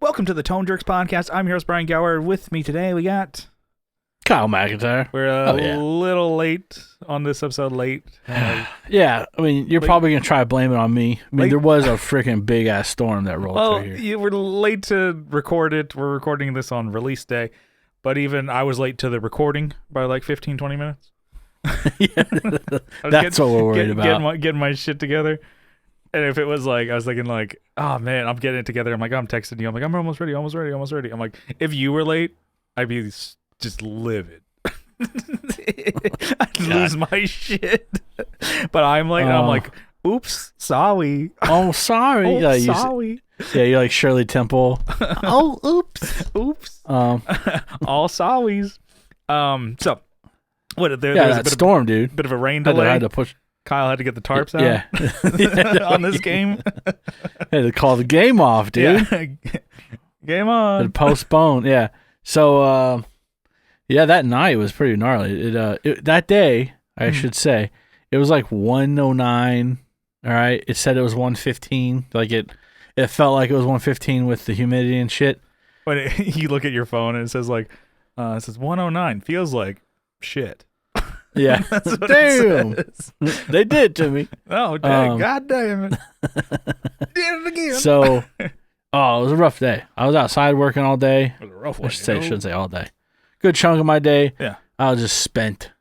Welcome to the Tone Jerks podcast. I'm your host, Brian Gower. With me today, we got Kyle McIntyre. We're a little late on this episode. Yeah, I mean, you're probably going to try to blame it on me. I mean, there was a freaking big-ass storm that rolled through here. You were late to record it. We're recording this on release day, but even I was late to the recording by like 15, 20 minutes. Yeah, that's what we're worried about. Getting my shit together. And if it was like, I was thinking like, oh man, I'm getting it together. I'm like, I'm texting you. I'm like, I'm almost ready. I'm like, if you were late, I'd be just livid. I'd lose my shit. But I'm like, I'm like, oops, sorry. Oh, sorry. Oh, sorry. You're like Shirley Temple. Oh, oops. All sorries. So, what? There was a storm, dude. Bit of a rain delay. I had to push. Kyle had to get the tarps out on this game. Had to call the game off, dude. Yeah. Game on. Had to postpone, yeah. So, that night was pretty gnarly. That day, I should say, it was like 1:09. All right, it said it was 1:15. Like it felt like it was 1:15 with the humidity and shit. But you look at your phone and it says like, it says 1:09. Feels like shit. Yeah. That's what damn. It says. They did to me. Oh, dang. God damn it. Did it again. So, it was a rough day. I was outside working all day. It was a rough one. I shouldn't say all day. Good chunk of my day. Yeah. I was just spent.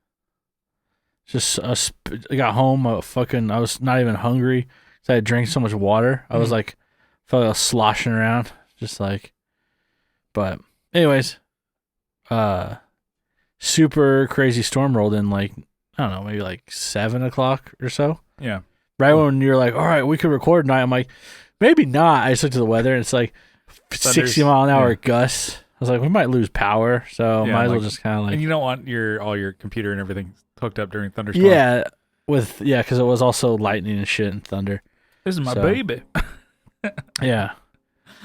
I got home. I was not even hungry. So I had drank so much water. I was like, felt like I was sloshing around. Just like, but anyways, super crazy storm rolled in like, I don't know, maybe like 7 o'clock or so. Yeah. Right when you're like, all right, we could record tonight. I'm like, maybe not. I just looked at the weather and it's like 60 mile an hour gusts. I was like, we might lose power, so might as well just kind of like. And you don't want all your computer and everything hooked up during thunderstorm. Yeah, because it was also lightning and shit and thunder. This is my baby. Yeah.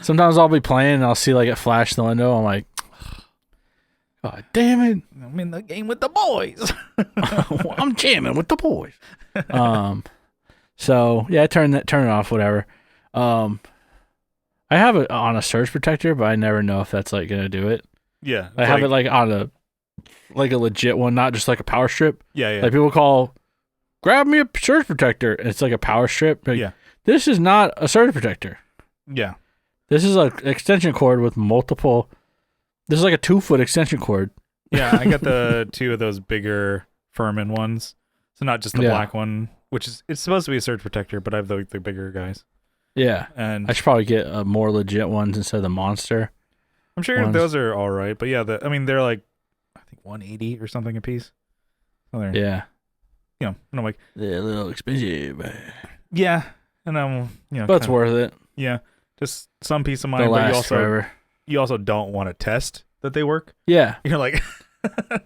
Sometimes I'll be playing and I'll see like it flash in the window. I'm like, God damn it! I'm in the game with the boys. I'm jamming with the boys. So yeah, turn it off. Whatever. I have it on a surge protector, but I never know if that's like gonna do it. Yeah, I have it like on a legit one, not just like a power strip. Yeah. Like people call, grab me a surge protector. And it's like a power strip. Like, yeah. This is not a surge protector. Yeah. This is an extension cord with multiple. This is like a 2-foot extension cord. Yeah, I got the 2 of those bigger Furman ones. So not just the black one, which it's supposed to be a surge protector, but I have the bigger guys. Yeah, and I should probably get more legit ones instead of the monster. I'm sure those are all right, but yeah, they're like I think 180 or something a piece. So yeah, and I'm like they're a little expensive. Yeah, and I'm but it's worth it. Yeah, just some peace of mind. They'll but last forever. You also don't want to test that they work. Yeah, you're like,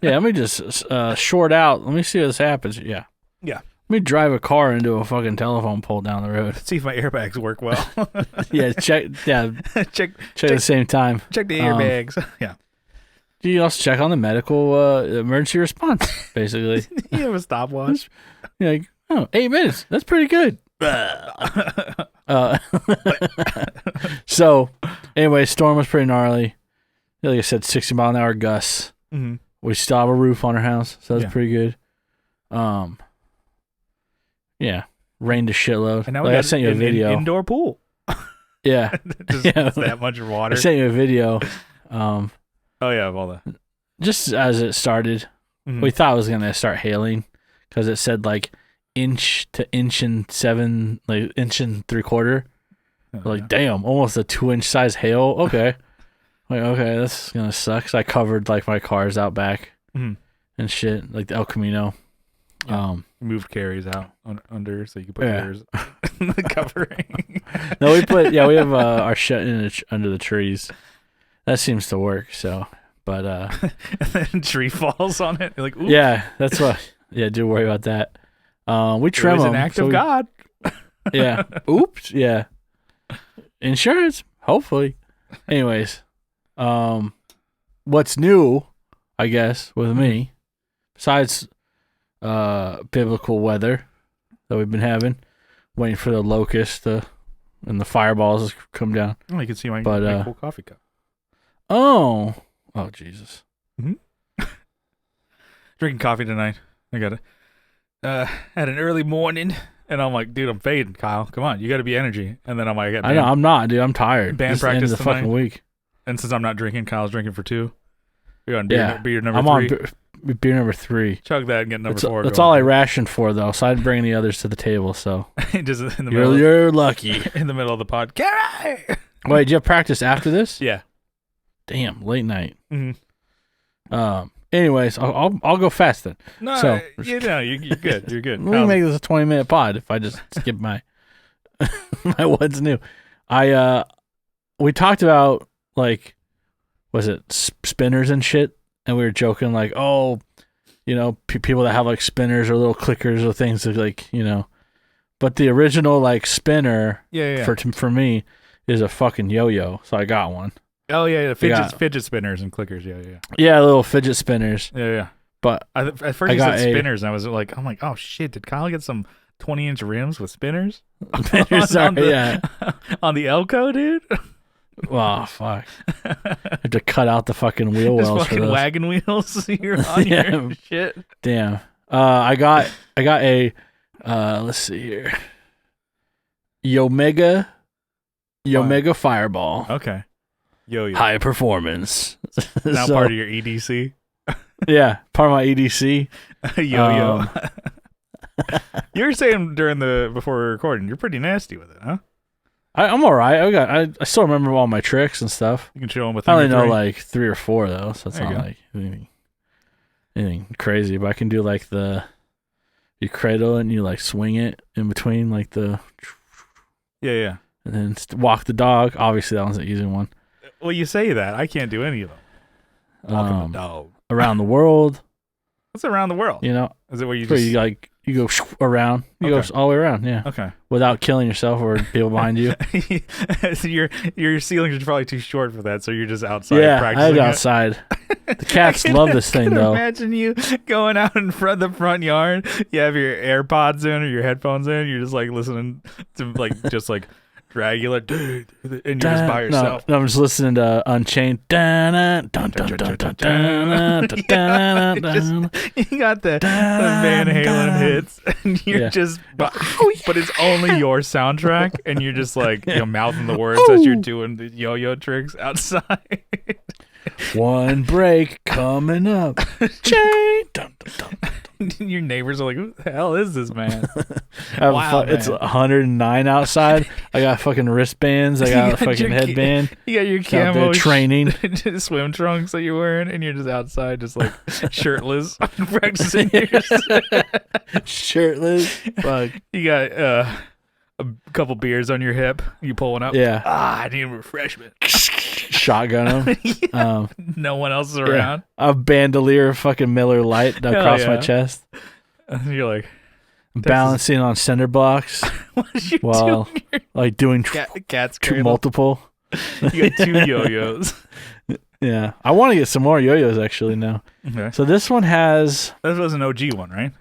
yeah. Let me just short out. Let me see what this happens. Yeah. Let me drive a car into a fucking telephone pole down the road. See if my airbags work well. Yeah, check. Yeah, check at the same time. Check the airbags. Yeah. You also check on the medical emergency response, basically. You have a stopwatch. You're like, 8 minutes. That's pretty good. So, anyway, storm was pretty gnarly. Like I said, 60 mile an hour gusts. Mm-hmm. We still have a roof on our house, so that's pretty good. Yeah, rained a shitload. And now I sent you a video. Indoor pool. Yeah, just that much water. I sent you a video. Oh yeah, of all that. Just as it started, we thought it was gonna start hailing because it said like inch to inch and 7, like inch and 3/4. Like damn, almost a 2-inch size hail. Okay, like okay, that's gonna suck. So I covered like my cars out back and shit, like the El Camino. Yeah. Moved carries out under so you can put yours in the covering. No, we have our shit under the trees. That seems to work. So, but and then tree falls on it. You're like, oops. Yeah, that's what. Yeah, do worry about that. We trim them. It was an act of God. Yeah. Oops. Yeah. Insurance, hopefully. Anyways, what's new, I guess, with me, besides biblical weather that we've been having, waiting for the locust to and the fireballs come down. Oh, you can see my cool coffee cup. Oh Jesus. Drinking coffee tonight. I got it. Had an early morning, and I'm like, dude, I'm fading, Kyle. Come on, you got to be energy. And then I'm like, I know I'm not, dude. I'm tired. Band practice the tonight. fucking week. And since I'm not drinking, Kyle's drinking for 2. You're on beer number 3. I'm on beer number 3. Chug that and get number 4. That's all I rationed for, though. So I didn't bring any others to the table. So just in the middle. You're lucky. In the middle of the pod. Gary! Wait, did you have practice after this? Yeah. Damn, late night. Mm-hmm. Anyways, I'll go fast then. No, so, you're good. You're good. We can make this a 20-minute pod if I just skip my my what's new. We talked about like, was it spinners and shit, and we were joking like, oh, you know, people that have like spinners or little clickers or things like, you know, but the original like spinner for me is a fucking yo-yo, so I got one. Oh yeah, fidget spinners and clickers. Yeah. Yeah, little fidget spinners. Yeah. But at first you said spinners, and I was like, I'm like, oh shit, did Kyle get some 20-inch rims with spinners? Spinners, on the Elco, dude. Oh fuck! I have to cut out the fucking wheel wells for those. Wagon wheels. You're on your shit. Damn. I got a. Let's see here. Yo-mega Fireball. Okay. Yo-yo. High performance. Now part of your EDC. Yeah, part of my EDC. Yo-yo. You were saying before we were recording, you're pretty nasty with it, huh? I'm all right. I still remember all my tricks and stuff. You can show them with. I only know like 3 or 4 though, so it's not like anything crazy. But I can do like you cradle and you like swing it in between like the. Yeah. And then walk the dog. Obviously, that one's an easy one. Well, you say that. I can't do any of them. Walking the dog. Around the world. What's around the world? You know, is it where you go around? You go all the way around, yeah. Okay. Without killing yourself or people behind you. So your ceilings are probably too short for that, so you're just outside practicing. Yeah, I outside. The cats love this thing, though. Imagine you going out in the front yard. You have your AirPods in or your headphones in. You're just like listening to just like Dragula, dude, and you're just by yourself. No, I'm just listening to Unchained. You got the Van Halen hits, and you're just, but it's only your soundtrack, and you're just like, mouthing the words as you're doing the yo-yo tricks outside. One break coming up. Chain. Your neighbors are like, who the hell is this man? Wow, man. It's 109 outside. I got fucking wristbands. I got a fucking headband. You got your camo training swim trunks that you're wearing, and you're just outside, just like shirtless, practicing. Shirtless. Fuck. You got a couple beers on your hip. You pulling up? Yeah. I need a refreshment. Shotgun them. No one else is around. A bandolier fucking Miller Lite across my chest. You're like balancing on cinder blocks while doing multiple. You got 2 yo-yos. Yeah, I want to get some more yo-yos actually now. Okay. So this one has. This was an OG one, right?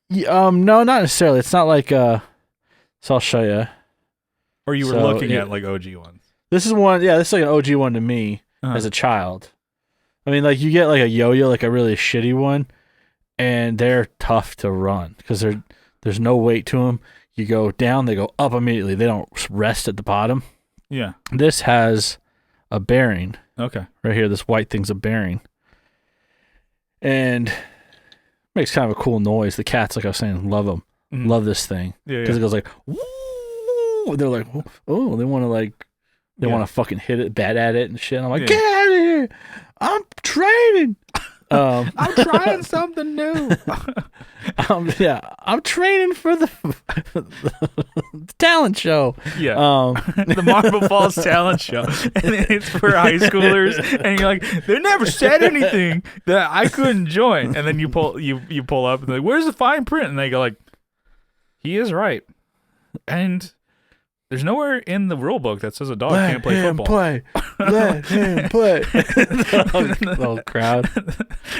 No, not necessarily. It's not like So I'll show you. Or you were looking at like OG ones. This is one, this is like an OG one to me as a child. I mean, like you get like a yo-yo, like a really shitty one, and they're tough to run because there's no weight to them. You go down, they go up immediately. They don't rest at the bottom. Yeah. This has a bearing. Okay. Right here, this white thing's a bearing. And makes kind of a cool noise. The cats, like I was saying, love them. Mm-hmm. Love this thing. Yeah. Because it goes like, woo! They're like, oh, they want to like, they want to fucking hit it, bat at it and shit. I'm like, get out of here! I'm training. I'm trying something new. I'm training for the talent show. Yeah, the Marble Falls talent show, and it's for high schoolers. And you're like, they never said anything that I couldn't join. And then you pull up and they're like, where's the fine print? And they go like, he is right, and There's nowhere in the rule book that says a dog can't play football. Let him play. The whole crowd.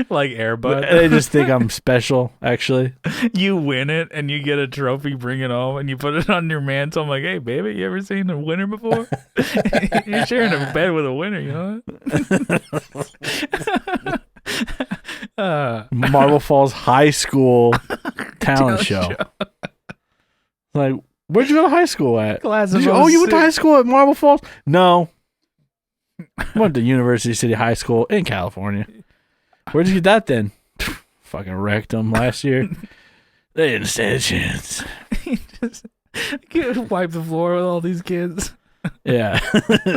Like Air Bud. They just think I'm special, actually. You win it and you get a trophy, bring it home, and you put it on your mantle. I'm like, hey, baby, you ever seen a winner before? You're sharing a bed with a winner, you know? Marble Falls High School talent show. Like, where'd you go to high school at? You went to high school at Marble Falls? No. Went to University City High School in California. Where'd you get that then? Fucking wrecked them last year. They didn't stand a chance. Just wipe the floor with all these kids. Yeah.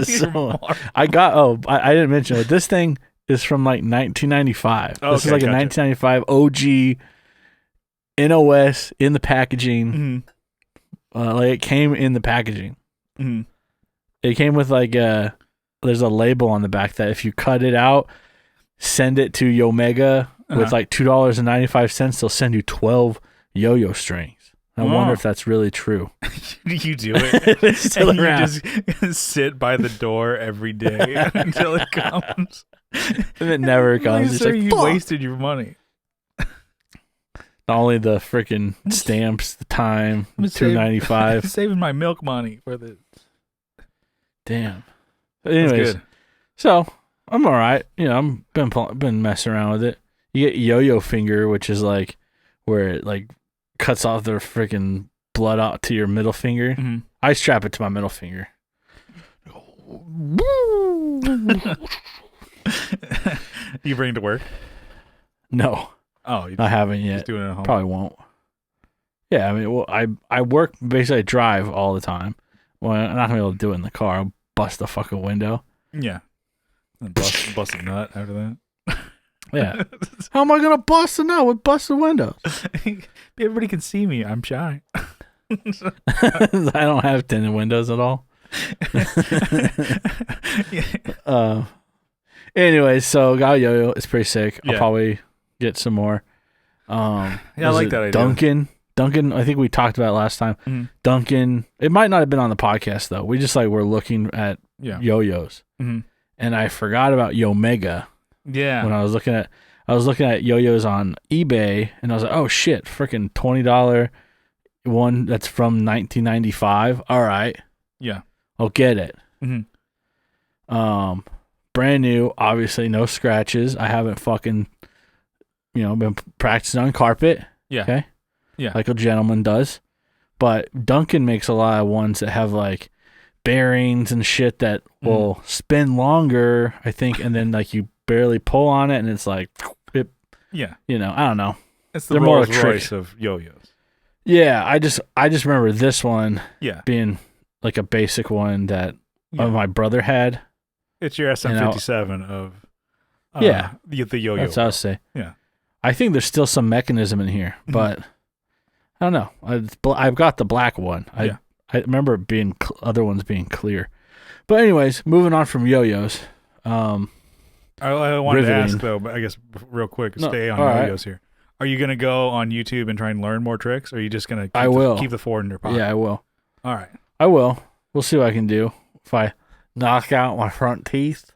So, I didn't mention it. This thing is from like 1995. This is like a 1995 OG NOS in the packaging. Mm-hmm. Like it came in the packaging. Mm-hmm. It came with like there's a label on the back that if you cut it out, send it to Yomega with like $2.95, they'll send you 12 yo-yo strings. I wonder if that's really true. You do it. It's still and around. You just sit by the door every day until it comes. And it never comes. It's like, like, you fuck. wasted your money. Not only the freaking stamps, the time, $2.95. Saving my milk money for this. Damn. But anyways, so I'm all right. You know, I'm been messing around with it. You get yo-yo finger, which is like where it like cuts off the freaking blood out to your middle finger. Mm-hmm. I strap it to my middle finger. You bring it to work? No. Oh, I haven't yet. Just doing it at home. Probably won't. Yeah, I mean, well, I work basically. I drive all the time. Well, I'm not gonna be able to do it in the car. I'll bust the fucking window. Yeah. And bust a nut after that. Yeah. How am I gonna bust a nut with busted windows? Everybody can see me. I'm shy. I don't have tinted windows at all. Yeah. Anyways, so got a yo-yo. It's pretty sick. Yeah. I'll probably get some more. Yeah, I like that idea. Duncan, I think we talked about it last time. Mm-hmm. Duncan, it might not have been on the podcast though. We just were looking at yo-yos, and I forgot about Yomega. Yeah. When I was looking at yo-yos on eBay, and I was like, oh shit, freaking $20 one that's from 1995. All right. Yeah. I'll get it. Mm-hmm. Brand new, obviously no scratches. I haven't fucking, been practicing on carpet. Yeah. Okay. Yeah. Like a gentleman does. But Duncan makes a lot of ones that have like bearings and shit that will spin longer, I think, and then like you barely pull on it and it's like, I don't know. It's the Rolls Royce of yo-yos. Yeah, I just remember this one being like a basic one that my brother had. It's your SM57 of the yo-yo. That's what I would say. Yeah. I think there's still some mechanism in here, but I don't know. I've got the black one. I remember it being other ones being clear. But anyways, moving on from yo-yos. I wanted to ask though, but I guess real quick, stay on yo-yos here. Are you gonna go on YouTube and try and learn more tricks, or are you just gonna keep the four in your pocket? Yeah, I will. All right. I will. We'll see what I can do. If I knock out my front teeth,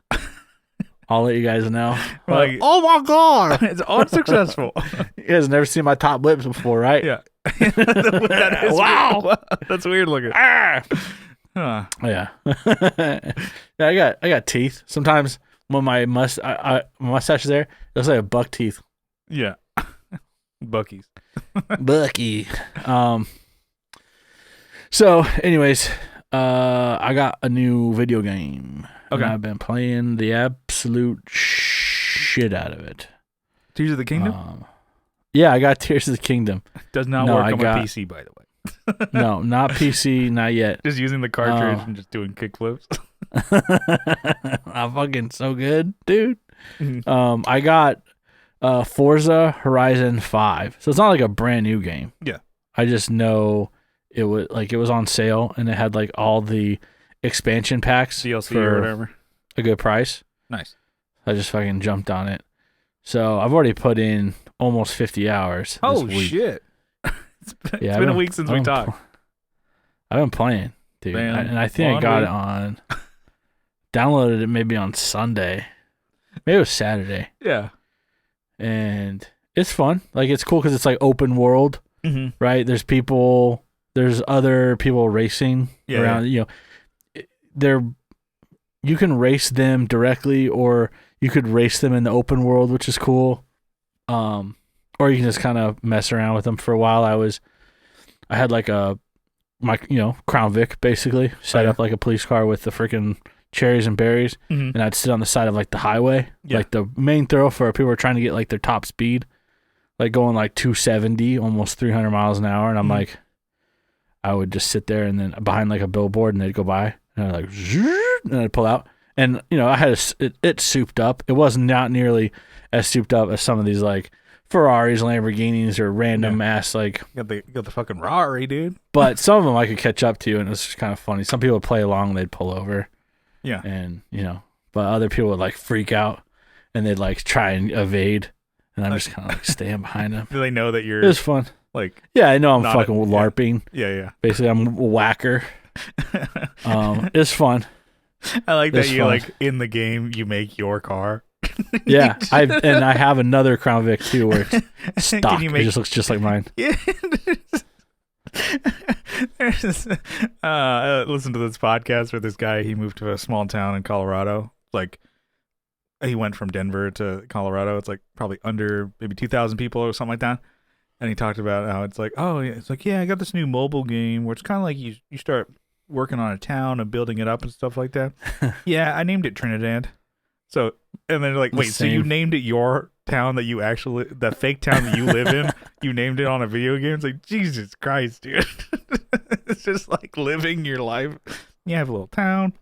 I'll let you guys know. Like, oh my god, it's unsuccessful. You guys have never seen my top lips before, right? Yeah. Wow. Weird. That's weird looking. Huh. Yeah. Yeah, I got teeth. Sometimes when my mustache is there, it looks like a buck teeth. Yeah. Bucky's. Bucky. So anyways, I got a new video game. Okay. And I've been playing the absolute shit out of it. Tears of the Kingdom? Yeah, I got Tears of the Kingdom. Does not work on my PC, by the way. No, not PC, not yet. Just using the cartridge and just doing kickflips. I'm fucking so good, dude. Mm-hmm. I got Forza Horizon 5. So it's not like a brand new game. Yeah. I just know it was on sale and it had like all the expansion packs DLC for or whatever. A good price. Nice. I just fucking jumped on it. So I've already put in almost 50 hours. Oh this week. shit. It's been a week since we talked. I've been playing. dude. And I think I got it on. Downloaded it maybe on Sunday. Maybe it was Saturday. Yeah. And it's fun. Like, it's cool because it's like open world, right? There's other people racing around. You know, you can race them directly, or you could race them in the open world, which is cool. Or you can just kind of mess around with them for a while. I had like my Crown Vic basically set up like a police car with the freaking cherries and berries, and I'd sit on the side of like the highway, like the main thoroughfare. People were trying to get like their top speed, like going like 270, almost 300 miles an hour, and I'm like, I would just sit there and then behind like a billboard, and they'd go by, and I'd like, and I'd pull out, and I had it souped up. It was not nearly as souped up as some of these like Ferraris, Lamborghinis, or random ass like. You got the fucking Rari, dude. But some of them I could catch up to, and it was just kind of funny. Some people would play along, they'd pull over. Yeah. And, but other people would like freak out and they'd like try and evade. And I'm just kind of like staying behind them. Do they know that you're. It was fun. Like. Yeah, I know I'm fucking LARPing. Yeah. Basically, I'm a whacker. It's fun. I like that you like in the game, you make your car. Yeah. I have another Crown Vic too where it's stock. It just looks just like mine. Yeah. Listen to this podcast where this guy, he moved to a small town in Colorado. Like, he went from Denver to Colorado. It's like probably under maybe 2,000 people or something like that. And he talked about how it's like, I got this new mobile game where it's kind of like you start working on a town and building it up and stuff like that. Yeah, I named it Trinidad. So, and then they're like, wait, so you named it your town that you actually, the fake town that you live in, you named it on a video game? It's like, Jesus Christ, dude. It's just like living your life. You have a little town.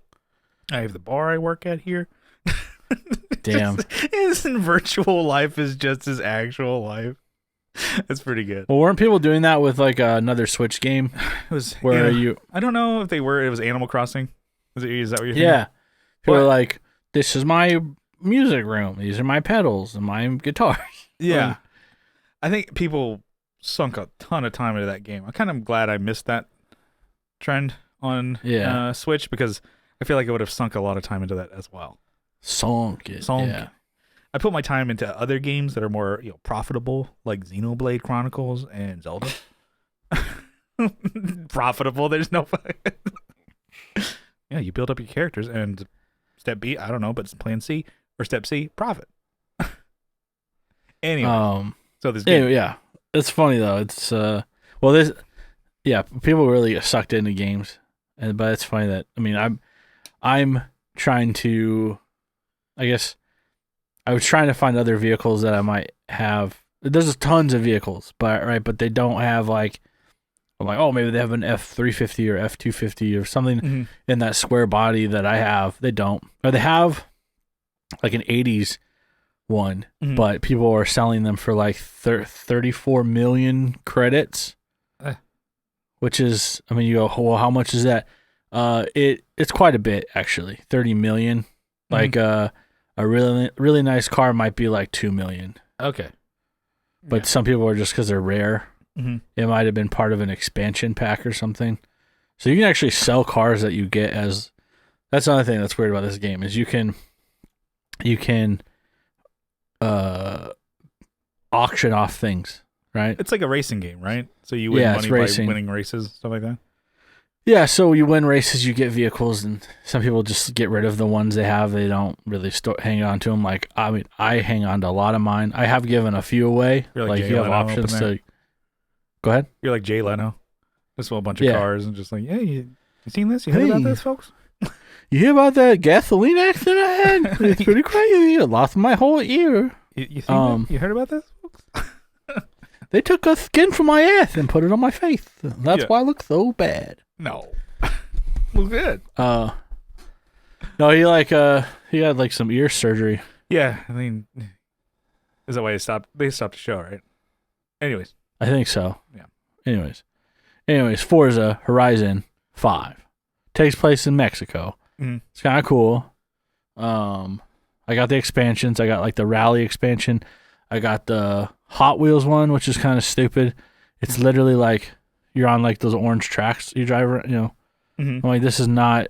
I have the bar I work at here. Damn. His virtual life is just his actual life. That's pretty good. Well, weren't people doing that with like another Switch game? It was where you. I don't know if they were. It was Animal Crossing. Is that what you're thinking? Yeah. People were like, this is my music room. These are my pedals and my guitars. Yeah. I think people sunk a ton of time into that game. I'm kind of glad I missed that trend on Switch, because I feel like I would have sunk a lot of time into that as well. Sunk. Yeah. I put my time into other games that are more profitable, like Xenoblade Chronicles and Zelda. Profitable. There's no. Yeah, you build up your characters, and step B, I don't know, but plan C or step C, profit. Anyway, so this game. Yeah, it's funny though. It's people really get sucked into games, but it's funny that I'm trying to, I guess, I was trying to find other vehicles that I might have. There's tons of vehicles, but they don't have like. I'm like, oh, maybe they have an F350 or F250 or something in that square body that I have. They don't. Or they have like an 80s one, but people are selling them for like 34 million credits, which is, you go, well, how much is that? It's quite a bit, actually. 30 million. Like a really, really nice car might be like 2 million. Okay. But some people are just because they're rare. It might have been part of an expansion pack or something. So you can actually sell cars that you get as. That's another thing that's weird about this game is you can auction off things, right? It's like a racing game, right? So you win money by winning races, stuff like that. Yeah, so you win races, you get vehicles, and some people just get rid of the ones they have. They don't really hang on to them. Like, I hang on to a lot of mine. I have given a few away. You're like you have options to. Go ahead. You're like Jay Leno. Just a bunch of cars and just like, yeah, you seen this? You heard about this, folks? You hear about that gasoline accident I had? It's pretty crazy. I lost my whole ear. You seen you heard about this, folks? They took a skin from my ass and put it on my face. That's why I look so bad. No. Well, good. No, he had like some ear surgery. Yeah, is that why they stopped the show, right? Anyways. I think so. Yeah. Anyways, Forza Horizon 5 takes place in Mexico. It's kind of cool. I got the expansions. I got like the rally expansion. I got the Hot Wheels one, which is kind of stupid. It's literally like you're on like those orange tracks you drive around, I'm like, this is not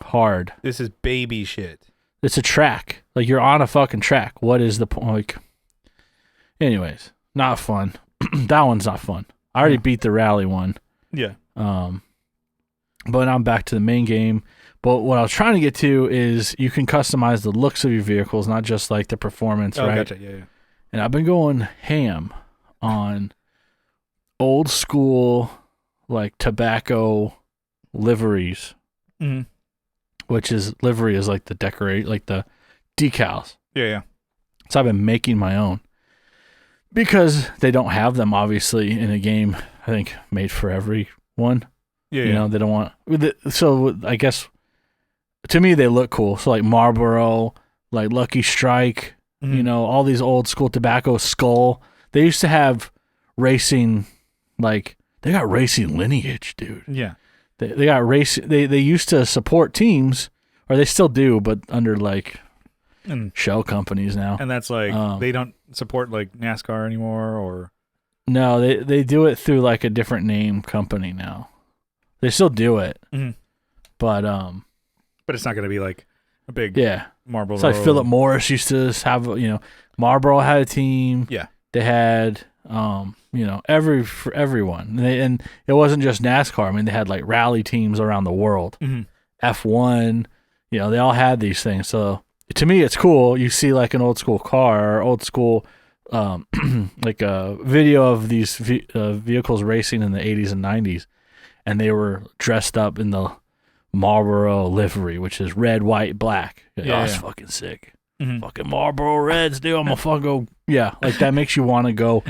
hard. This is baby shit. It's a track. Like, you're on a fucking track. What is the point? Like, anyways, not fun. That one's not fun. I already beat the rally one. Yeah. But I'm back to the main game. But what I was trying to get to is you can customize the looks of your vehicles, not just like the performance, right? Gotcha. Yeah. And I've been going ham on old school, like tobacco liveries, which is livery is like the decorate, like the decals. Yeah. So I've been making my own because they don't have them obviously in a game. I think made for everyone. Yeah. You know, they don't want. So I guess to me they look cool. So like Marlboro, like Lucky Strike, you know, all these old school tobacco Skull. They used to have racing, like they got racing lineage, dude. Yeah. They got race. They used to support teams, or they still do, but under like shell companies now. And that's like they don't support like NASCAR anymore, or no, they do it through like a different name company now. They still do it, but it's not going to be like a big Marlboro. It's like Philip Morris used to have. You know, Marlboro had a team. Yeah, they had you know, for everyone, and it wasn't just NASCAR. I mean, they had like rally teams around the world. F1, you know, they all had these things. So to me, it's cool. You see like an old school car or old school, like a video of these vehicles racing in the 80s and 90s, and they were dressed up in the Marlboro livery, which is red, white, black. It's fucking sick. Fucking Marlboro Reds, dude. I'm gonna fucking go. Yeah, like that makes you want to go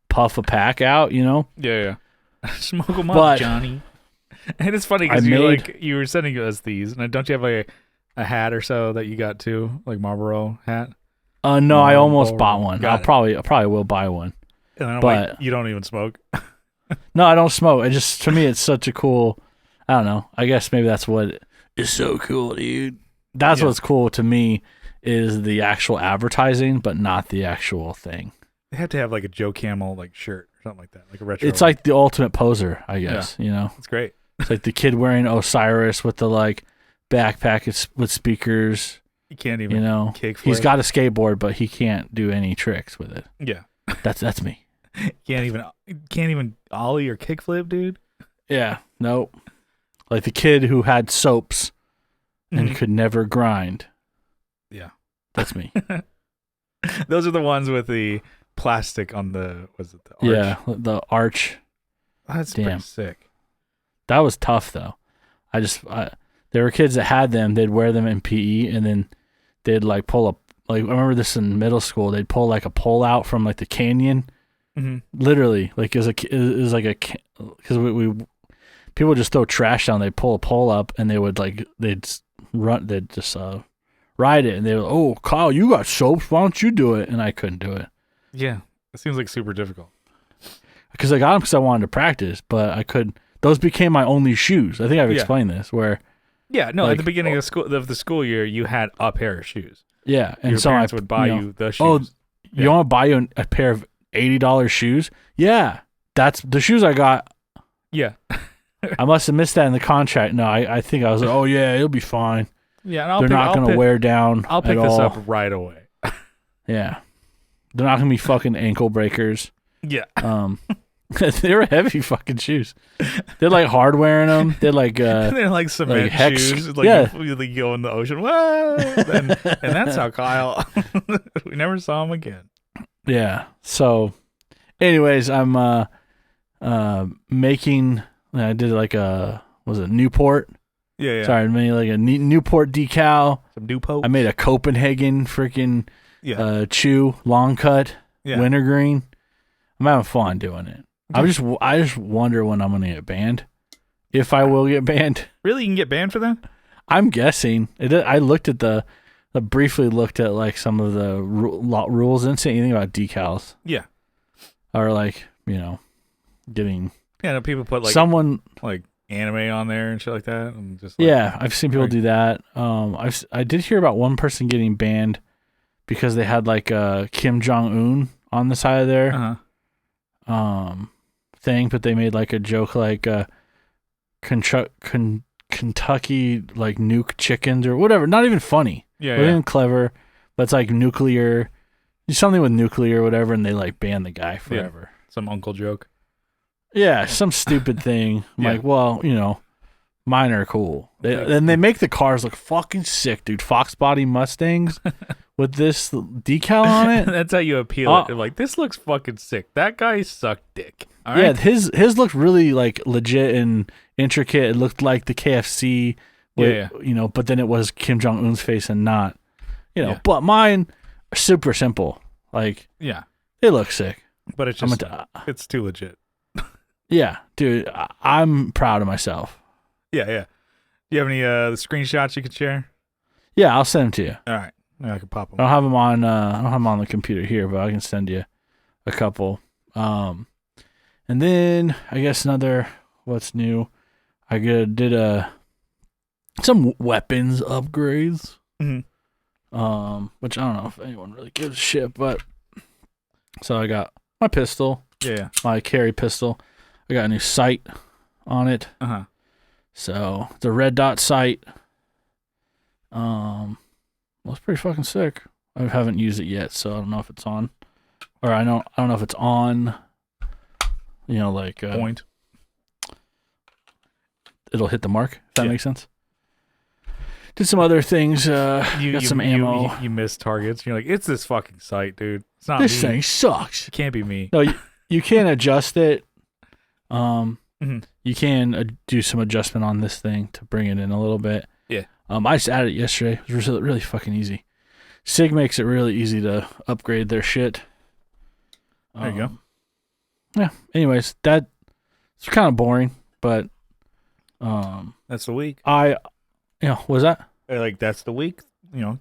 puff a pack out, you know? Yeah. Smoke them up, Johnny. And it's funny because you were sending us these, and don't you have like a hat or so that you got too, like Marlboro hat? No, I almost bought one. I probably will buy one. And but you don't even smoke. No, I don't smoke. It just, to me, it's such a cool. I don't know. I guess maybe that's what is so cool, dude. That's what's cool to me is the actual advertising, but not the actual thing. They have to have like a Joe Camel like shirt or something like that, like a retro. It's like the ultimate poser, I guess. You know, it's great. It's like the kid wearing Osiris with the like backpack with speakers. He can't even, kick flip. He's got a skateboard, but he can't do any tricks with it. Yeah, that's me. Can't even ollie or kickflip, dude. Yeah, nope. Like the kid who had soaps and could never grind. Yeah, that's me. Those are the ones with the plastic on the arch? Yeah, the arch. That's pretty sick. That was tough though. There were kids that had them. They'd wear them in PE, and then they'd like pull up. Like I remember this in middle school. They'd pull like a pole out from like the canyon. Literally, like it was like because we people just throw trash down. They pull a pole up, and they'd just ride it, and they were, oh, Kyle, you got soaps. Why don't you do it? And I couldn't do it. Yeah, it seems like super difficult. Because I got them because I wanted to practice, but I couldn't. Those became my only shoes. I think I've explained this. Where at the beginning of the school year, you had a pair of shoes. Yeah, and your parents would buy you the shoes. Oh, you want to buy you a pair of $80 shoes? Yeah, that's the shoes I got. Yeah. I must have missed that in the contract. No, I think I was like, oh yeah, it'll be fine. Yeah, and they're not going to wear down. I'll pick this up right away. Yeah, they're not going to be fucking ankle breakers. Yeah. They were heavy fucking shoes. They're like hard wearing them. They're like they're like cement shoes. Like you go in the ocean. Whoa! and that's how Kyle. We never saw him again. Yeah. So, anyways, I'm making. I did like was it Newport? Yeah. Sorry, I made like a Newport decal. Some Newport. I made a Copenhagen freaking chew long cut wintergreen. I'm having fun doing it. I just wonder when I'm gonna get banned. If I will get banned. Really, you can get banned for that? I'm guessing. I looked at briefly looked at like some of the rules. Didn't say anything about decals. Yeah. Or like getting. Yeah, no, people put like someone like anime on there and shit like that. And just I've seen people do that. I did hear about one person getting banned because they had like Kim Jong-un on the side of their thing, but they made like a joke like Kentucky like nuke chickens or whatever. Not even funny. Yeah, Not even clever, but it's like nuclear. Something with nuclear or whatever, and they like ban the guy forever. Yeah. Some uncle joke. Yeah, some stupid thing. I'm like, well, mine are cool. And they make the cars look fucking sick, dude. Fox body Mustangs with this decal on it. That's how you appeal it. They're like, this looks fucking sick. That guy sucked dick. All right? Yeah, his looked really like legit and intricate. It looked like the KFC. But then it was Kim Jong Un's face and not. But mine are super simple. Like, they look sick. But it's just it's too legit. Yeah, dude, I'm proud of myself. Yeah. Do you have any the screenshots you could share? Yeah, I'll send them to you. All right, I can pop them. I don't have them on. I don't have them on the computer here, but I can send you a couple. And then I guess another what's new. I did some weapons upgrades. Mm-hmm. Which I don't know if anyone really gives a shit, but so I got my pistol. Yeah. My carry pistol. I got a new sight on it. So it's a red dot sight. Well, it's pretty fucking sick. I haven't used it yet, so I don't know if it's on. Or I don't know if it's on. Like point. It'll hit the mark. If that makes sense. Did some other things. Got some ammo. You missed targets. You're like, it's this fucking sight, dude. It's not this me. thing sucks. It can't be me. No, you can adjust it. Mm-hmm. You can do some adjustment on this thing to bring it in a little bit. Yeah. I just added it yesterday. It was really, really fucking easy. SIG makes it really easy to upgrade their shit. There you go. Yeah. Anyways, it's kind of boring, but that's the week. Was that? Like that's the week.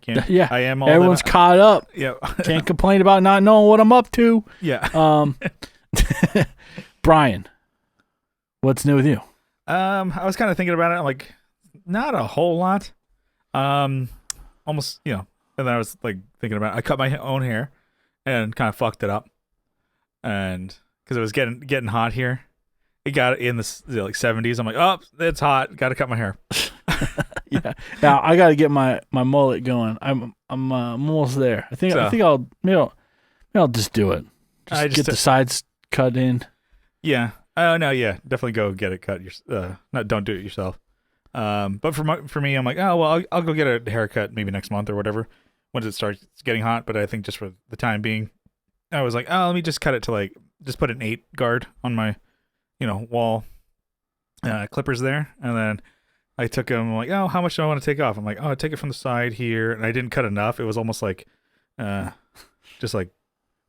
Can't. Yeah. I am all. Everyone's caught up. Yeah. Can't complain about not knowing what I'm up to. Yeah. Brian, what's new with you? I was kind of thinking about it. I'm like, not a whole lot. Almost, and then I was like thinking about it. I cut my own hair and kind of fucked it up, and because it was getting hot here, it got in the 70s. I'm like, oh, it's hot. Got to cut my hair. Yeah. Now I got to get my mullet going. I'm almost there. I think I'll just do it. Just get the sides cut in. Yeah. Oh no. Yeah. Definitely go get it cut. Don't do it yourself. But for me, I'm like, oh well, I'll go get a haircut maybe next month or whatever once it starts getting hot. But I think just for the time being, I was like, oh, let me just cut it to just put an 8 guard on my, wall clippers there, and then I took them. I'm like, oh, how much do I want to take off? I'm like, oh, I take it from the side here, and I didn't cut enough. It was almost like, just like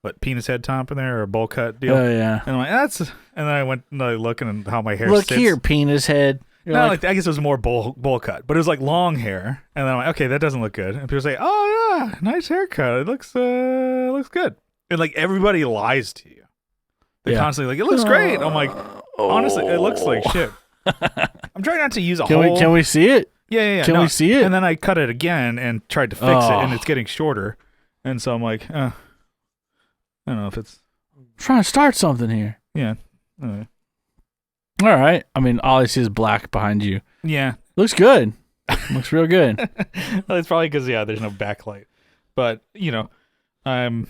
what, penis head top in there or a bowl cut deal. Oh yeah. And I'm like, that's. And then I went looking at how my hair. Look sits. here, penis head. I guess it was more bowl cut, but it was like long hair, and then I'm like, okay, that doesn't look good. And people say, oh yeah, nice haircut. It looks good. And like everybody lies to you. They're constantly like, it looks great. I'm like, honestly, it looks like shit. I'm trying not to use Can we see it? Yeah. Can we see it? And then I cut it again and tried to fix it, and it's getting shorter. And so I'm like, I don't know if it's. I'm trying to start something here. Yeah. All right. I mean, all I see is black behind you. Yeah. Looks good. Looks real good. Well, it's probably because there's no backlight. But I'm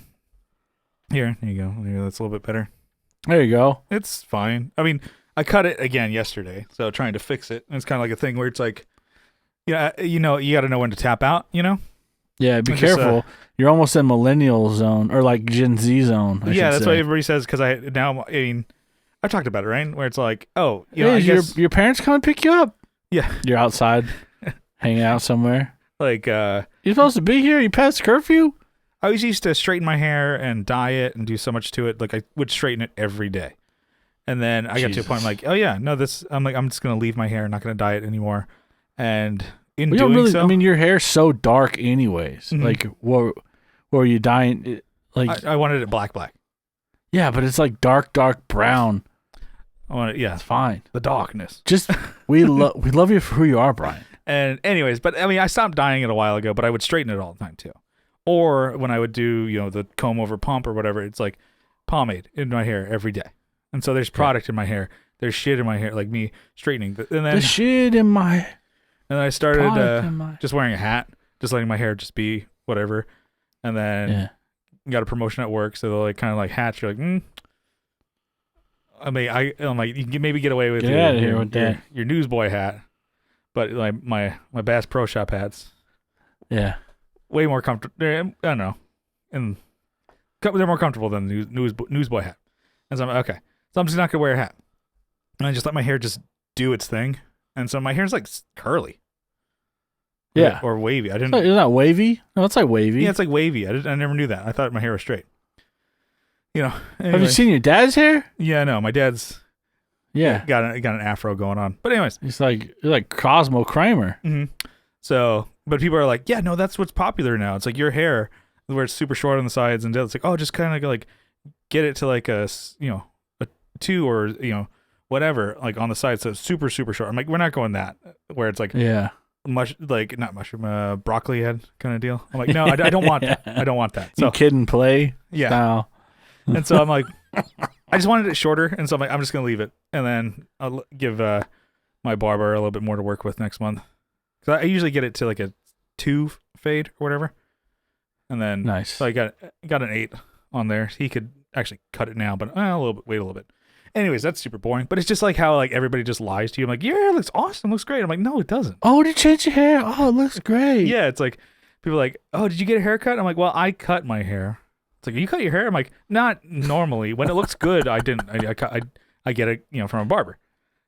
here. There you go. Maybe that's a little bit better. There you go. It's fine. I mean, I cut it again yesterday, so trying to fix it. And it's kind of like a thing where it's like, you got to know when to tap out. Yeah, be careful. You're almost in millennial zone or like Gen Z zone. That's what everybody says. Because I've talked about it, right? Where it's like, oh, I guess, your parents come and pick you up. Yeah, you're outside, hanging out somewhere. Like, you're supposed to be here. You passed curfew. I always used to straighten my hair and dye it and do so much to it. Like I would straighten it every day, and then I got to a point I'm like, oh yeah, no, I'm just gonna leave my hair, not gonna dye it anymore. And in doing so, I mean, your hair's so dark, anyways. Mm-hmm. Like, what were you dyeing? Like, I wanted it black. Yeah, but it's like dark brown. I want it. Yeah, it's fine. The darkness. Just we love you for who you are, Brian. And anyways, but I mean, I stopped dyeing it a while ago, but I would straighten it all the time too. Or when I would do, the comb over pump or whatever, it's like pomade in my hair every day. And so there's product in my hair. There's shit in my hair, like me straightening. And then the shit in my And then I started Product in my- just wearing a hat, just letting my hair just be whatever. And then got a promotion at work, so they're like kind of like hats. You're like, I mean, I'm like, you can maybe get away with your newsboy hat, but like my Bass Pro Shop hats, way more comfortable. I don't know, and they're more comfortable than the newsboy hat. And so I'm like, okay, so I'm just not gonna wear a hat, and I just let my hair just do its thing. And so my hair's like curly, or wavy. I didn't. Isn't that wavy? No, it's like wavy. Yeah, it's like wavy. I never knew that. I thought my hair was straight. You know. Anyway. Have you seen your dad's hair? Yeah, no, my dad's. Yeah, got an afro going on. But anyways, you're like Cosmo Kramer. Mm-hmm. So, but people are like, yeah, no, that's what's popular now. It's like your hair where it's super short on the sides, and it's like, oh, just kind of like get it to like a 2 or whatever, like on the side, so it's super super short. I'm like, we're not going that where it's like not mushroom, broccoli head kind of deal. I'm like, no, I don't want that. I don't want that. So you kid and play style. And so I'm like, I just wanted it shorter, and so I'm like, I'm just gonna leave it, and then I'll give my barber a little bit more to work with next month, because I usually get it to like a 2 fade or whatever, and then nice. So I got an 8 on there. He could actually cut it now, but wait a little bit. Anyways, that's super boring. But it's just like how like everybody just lies to you. I'm like, your hair looks awesome, looks great. I'm like, no, it doesn't. Oh, did you change your hair? Oh, it looks great. Yeah, it's like people are like, oh, did you get a haircut? I'm like, well, I cut my hair. It's like, you cut your hair? I'm like, not normally. When it looks good, I didn't. I get it, from a barber.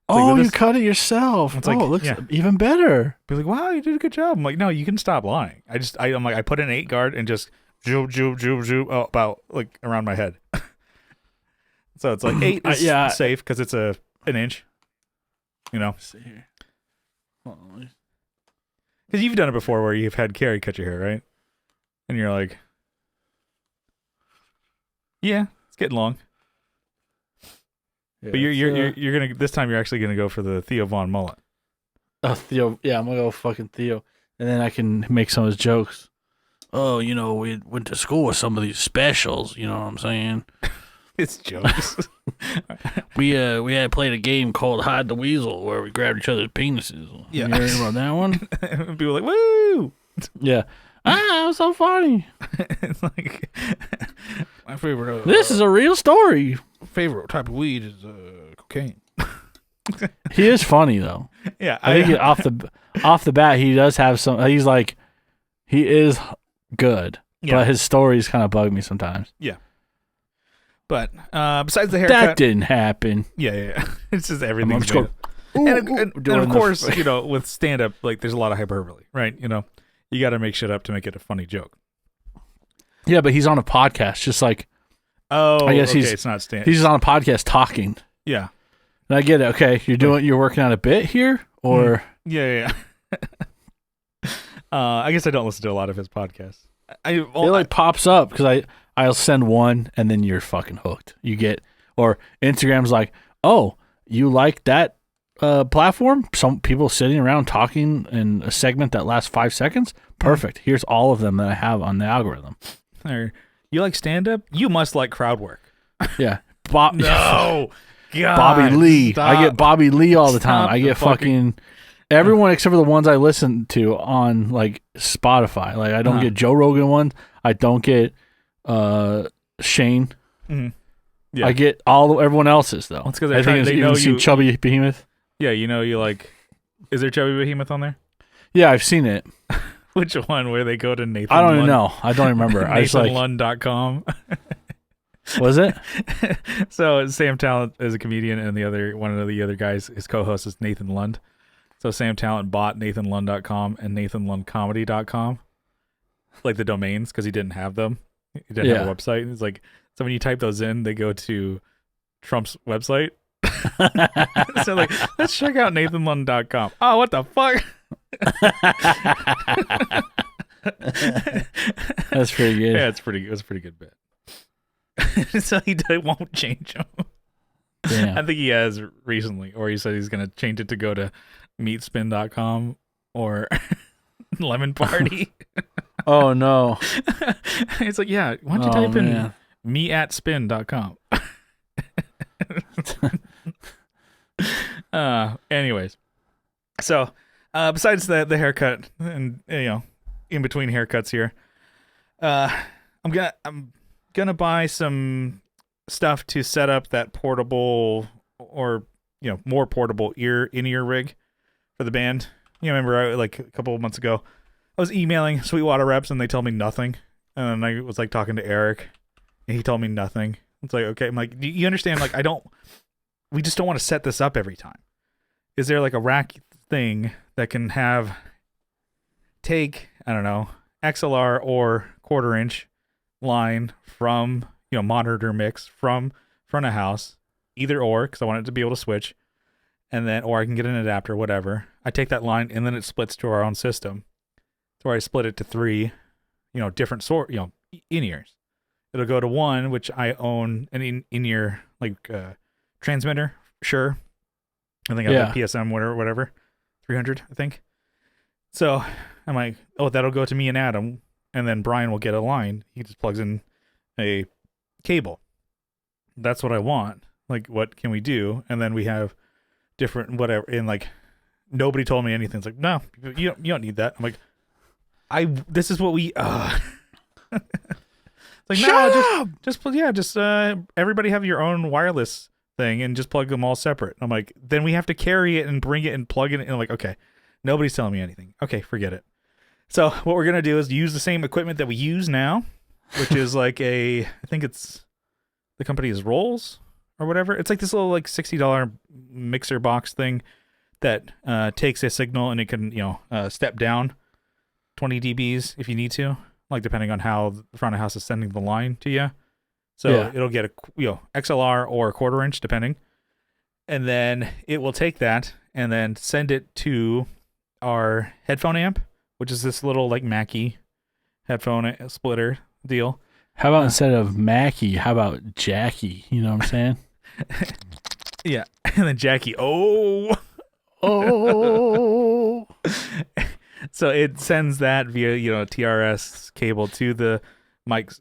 It's you cut it yourself. It's it looks even better. Be like, wow, you did a good job. I'm like, no, you can stop lying. I'm like, I put an 8 guard and just about like around my head. So it's like 8 is safe because it's an inch. Let's see here. Because you've done it before where you've had Carrie cut your hair, right? And you're like, yeah, it's getting long. Yeah, but you're gonna this time you're actually gonna go for the Theo Von mullet. Oh, Theo, yeah, I'm gonna go fucking Theo, and then I can make some of his jokes. Oh, we went to school with some of these specials. You know what I'm saying? It's jokes. we had played a game called Hide the Weasel where we grabbed each other's penises. Yeah, you heard about that one? People are like, woo! Yeah. It was so funny. It's like my favorite. This is a real story. Favorite type of weed is cocaine. He is funny though. Yeah, I think off the bat he does have some. He is good, but his stories kind of bug me sometimes. Yeah. But besides the haircut, that didn't happen. Yeah. It's just everything. And of course, with stand up, like there's a lot of hyperbole, right? You got to make shit up to make it a funny joke. Yeah, but he's on a podcast, just like. Oh, I guess it's not stand. He's just on a podcast talking. Yeah, and I get it. Okay, you're working on a bit here, or yeah. I guess I don't listen to a lot of his podcasts. It pops up because I'll send one and then you're fucking hooked. You get, or Instagram's like, oh, you like that platform? Some people sitting around talking in a segment that lasts 5 seconds. Perfect. Here's all of them that I have on the algorithm. Or you like stand up? You must like crowd work. Yeah. No. God, Bobby Lee. stop. I get Bobby Lee all the time. Stop I get fucking everyone except for the ones I listen to on like Spotify. Like I don't get Joe Rogan ones. I don't get Shane. Mm-hmm. Yeah. I get everyone else's though. It's because I think you've seen Chubby Behemoth. Yeah, you like. Is there Chubby Behemoth on there? Yeah, I've seen it. Which one? Where they go to Nathan? I don't even know. I don't remember. NathanLund.com. Was it? So Sam Talent is a comedian, and one of the other guys, his co-host is Nathan Lund. So Sam Talent bought NathanLund.com and NathanLundComedy.com, like the domains, because he didn't have them. He didn't have a website. It's like, so when you type those in, they go to Trump's website. So like, let's check out NathanLund.com. Oh, what the fuck? That's pretty good. Yeah, it was a pretty good bit. So he won't change them. Damn. I think he has recently, or he said he's going to change it to go to meatspin.com or Lemon Party. Oh no. It's like, yeah, why don't you type in me@spin.com? Anyways, so Besides the haircut and in between haircuts here, I'm gonna buy some stuff to set up that portable or more portable in-ear rig for the band. Remember like a couple of months ago, I was emailing Sweetwater reps and they told me nothing, and I was like talking to Eric, and he told me nothing. It's like, okay, I'm like, you understand? Like, we just don't want to set this up every time. Is there like a rack thing that can take, I don't know, XLR or 1/4 inch line from, monitor mix from front of house, either or, because I want it to be able to switch, and then, or I can get an adapter, whatever. I take that line and then it splits to our own system. So I split it to 3, different in-ears. It'll go to one, which I own an in-ear transmitter. Sure. I think I have a PSM whatever, 300, I think. So I'm like, oh, that'll go to me and Adam, and then Brian will get a line. He just plugs in a cable. That's what I want. Like, what can we do? And then we have different whatever. And like, nobody told me anything. It's like, no, you don't need that. I'm like, this is what we. It's like, just everybody have your own wireless thing and just plug them all separate. I'm like, then we have to carry it and bring it and plug it in. And I'm like, okay, nobody's telling me anything. Okay, forget it. So what we're gonna do is use the same equipment that we use now, which is like I think it's the company is Rolls or whatever. It's like this little like $60 mixer box thing that takes a signal and it can step down 20 dBs if you need to. Like depending on how the front of house is sending the line to you. So it'll get a XLR or 1/4 inch depending. And then it will take that and then send it to our headphone amp, which is this little like Mackie headphone splitter deal. How about instead of Mackie, how about Jackie? You know what I'm saying? Yeah. And then Jackie, oh. So it sends that via, TRS cable to the mic